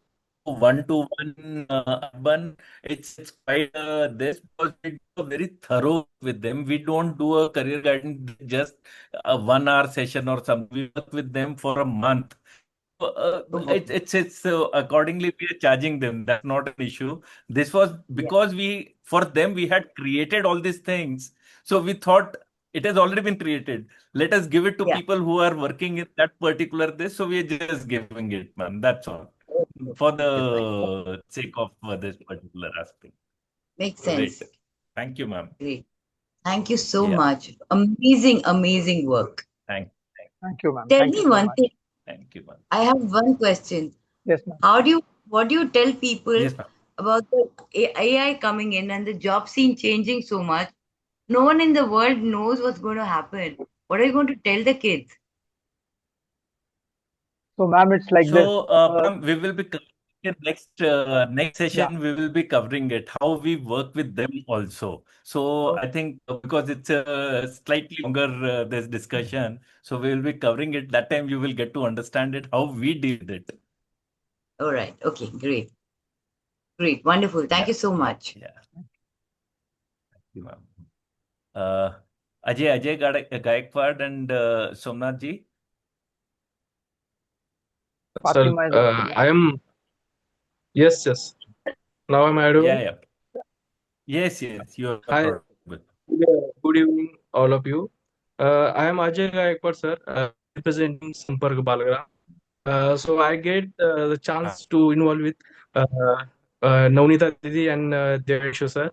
Speaker 1: one to one urban, it's quite this because we do a very thorough with them. We don't do a career guidance just a 1 hour session or something. We work with them for a month. It's accordingly we are charging them. That's not an issue. This was
Speaker 3: yeah,
Speaker 1: because we for them we had created all these things. So we thought it has already been created. Let us give it to
Speaker 3: yeah.
Speaker 1: people who are working in that particular this. So we are just giving it, man. That's all.
Speaker 3: Okay,
Speaker 1: For
Speaker 3: okay, fine.
Speaker 1: the sake of this particular aspect.
Speaker 3: Makes
Speaker 1: Great.
Speaker 3: sense.
Speaker 1: Thank you, ma'am.
Speaker 3: Great. Thank you so
Speaker 1: Yeah.
Speaker 3: much. Amazing, amazing work.
Speaker 1: Thank.
Speaker 2: Thank you, ma'am.
Speaker 3: Tell
Speaker 2: Thank you
Speaker 3: me
Speaker 2: so
Speaker 3: one
Speaker 2: much.
Speaker 3: thing.
Speaker 1: Thank you, ma'am.
Speaker 3: I have one question.
Speaker 2: Yes, ma'am.
Speaker 3: What do you tell people
Speaker 1: Yes, ma'am.
Speaker 3: about the AI coming in and the job scene changing so much? No one in the world knows what's going to happen. What are you going to tell the kids?
Speaker 2: So, ma'am, it's like this.
Speaker 1: So, ma'am, we will be covering in next
Speaker 2: Yeah.
Speaker 1: session. We will be covering it how we work with them also. So, I think because it's a slightly longer this discussion, so we will be covering it. That time you will get to understand it how we deal with it.
Speaker 3: All right. Okay. Great. Great. Wonderful. Thank you so much.
Speaker 1: Yeah. Thank you, ma'am. Ajay Gaikwad and Somnath ji.
Speaker 18: Sir,
Speaker 2: Fatima is also there.
Speaker 18: I am. Yes, yes. Now am I audible?
Speaker 1: Yeah. Yes, you are
Speaker 18: Hi.
Speaker 1: audible.
Speaker 18: Good evening, all of you. I am Ajay Gaikwad, sir, representing Sampark Balagram. So I get the chance to involve with uh, Navnita Didi and Devanshu, sir.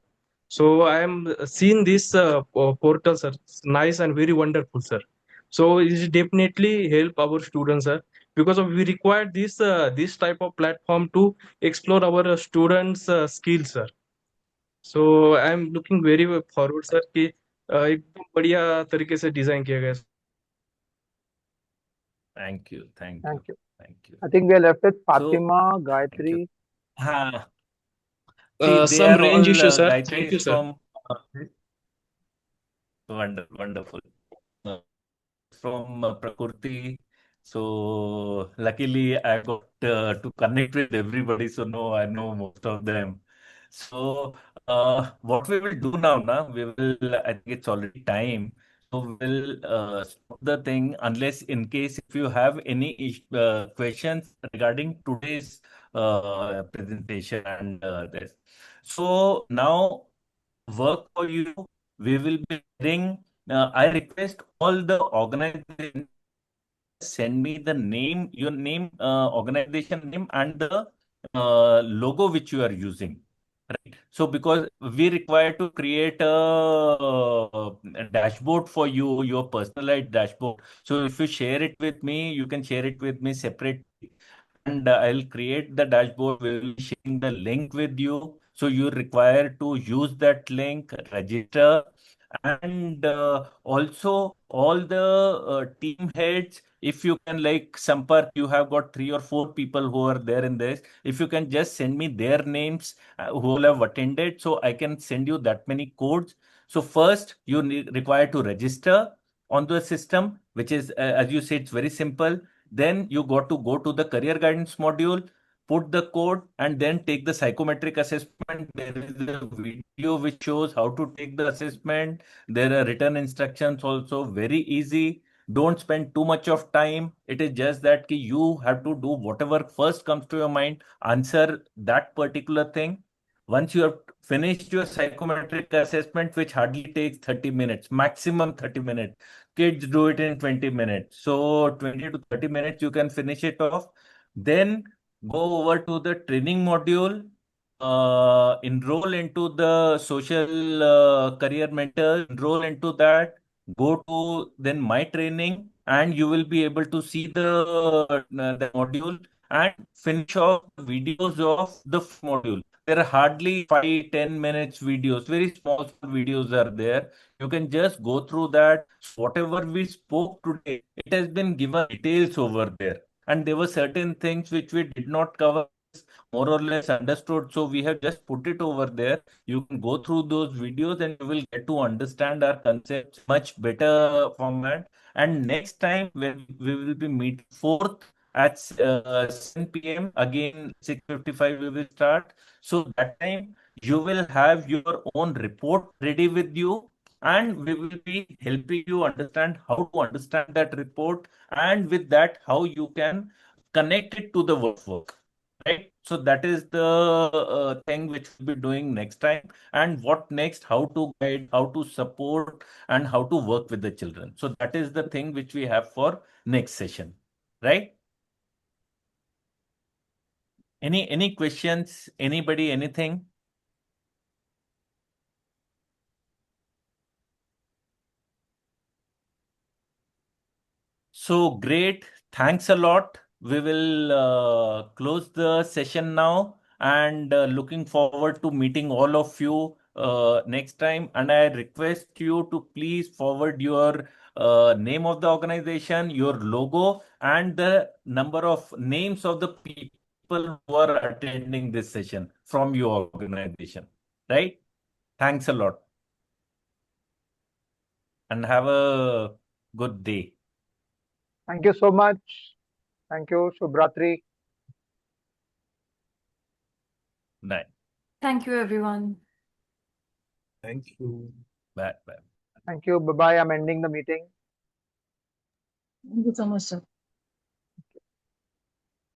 Speaker 18: So I am seeing this portal, sir. It's nice and very wonderful, sir. So it is definitely help our students, sir, because of we require this type of platform to explore our students' skills, sir. So I am looking very forward sir कि एकदम बढ़िया तरीके से design किया गया है।
Speaker 1: Thank you.
Speaker 2: Thank you.
Speaker 1: Thank you.
Speaker 2: I think we are left with
Speaker 1: So,
Speaker 2: Fatima,
Speaker 1: thank you.
Speaker 2: Gayatri.
Speaker 1: See, they
Speaker 18: Some
Speaker 1: are all
Speaker 18: range issue, sir.
Speaker 1: Gayatri
Speaker 18: Thank
Speaker 1: is
Speaker 18: you, sir.
Speaker 1: from wonderful. From Prakriti. So luckily I got to connect with everybody. So no, I know most of them. So what we will do now, we will. I think it's already time. So we'll stop the thing unless in case if you have any questions regarding today's presentation and this. So now work for you. We will be sharing. I request all the organizations send me the name, your name, organization name, and the logo which you are using. Right. So because we require to create a dashboard for you, your personalized dashboard. So if you share it with me, you can share it with me separately, and I'll create the dashboard. We will be sharing the link with you. So you require to use that link, register, and also all the team heads. If you can, like Sampark, you have got 3 or 4 people who are there in this. If you can just send me their names who will have attended, so I can send you that many codes. So first, you need require to register on the system, which is as you said, it's very simple. Then you got to go to the career guidance module, put the code, and then take the psychometric assessment. There is a video which shows how to take the assessment. There are written instructions also, very easy. Don't spend too much of time. It is just that you have to do whatever first comes to your mind, answer that particular thing. Once you have finished your psychometric assessment, which hardly takes 30 minutes, maximum 30 minutes, kids do it in 20 minutes. So 20 to 30 minutes, you can finish it off. Then go over to the training module, enroll into the social career mentor, enroll into that, go to then my training, and you will be able to see the module and finish off the videos of the module. There are hardly 5-10 minutes videos, very small videos are there. You can just go through that. Whatever we spoke today, it has been given details over there. And there were certain things which we did not cover, more or less understood. So we have just put it over there. You can go through those videos and you will get to understand our concepts much better format. And next time when we will be meeting fourth at 7 p.m. again 6:55 we will start. So that time you will have your own report ready with you, and we will be helping you understand how to understand that report, and with that how you can connect it to the work. Right. So that is the thing which we'll be doing next time. And what next, how to guide, how to support, and how to work with the children. So that is the thing which we have for next session. Right? Any questions? Anybody, anything? So great. Thanks a lot. We will close the session now and looking forward to meeting all of you next time. And I request you to please forward your name of the organization, your logo, and the number of names of the people who are attending this session from your organization. Right? Thanks a lot. And have a good day.
Speaker 2: Thank you so much. Thank you, Shubhratri.
Speaker 1: Bye.
Speaker 6: Thank you, everyone.
Speaker 10: Thank you.
Speaker 1: Bye. Bye.
Speaker 2: Thank you. Bye bye. I'm ending the meeting.
Speaker 14: Thank you so much, sir.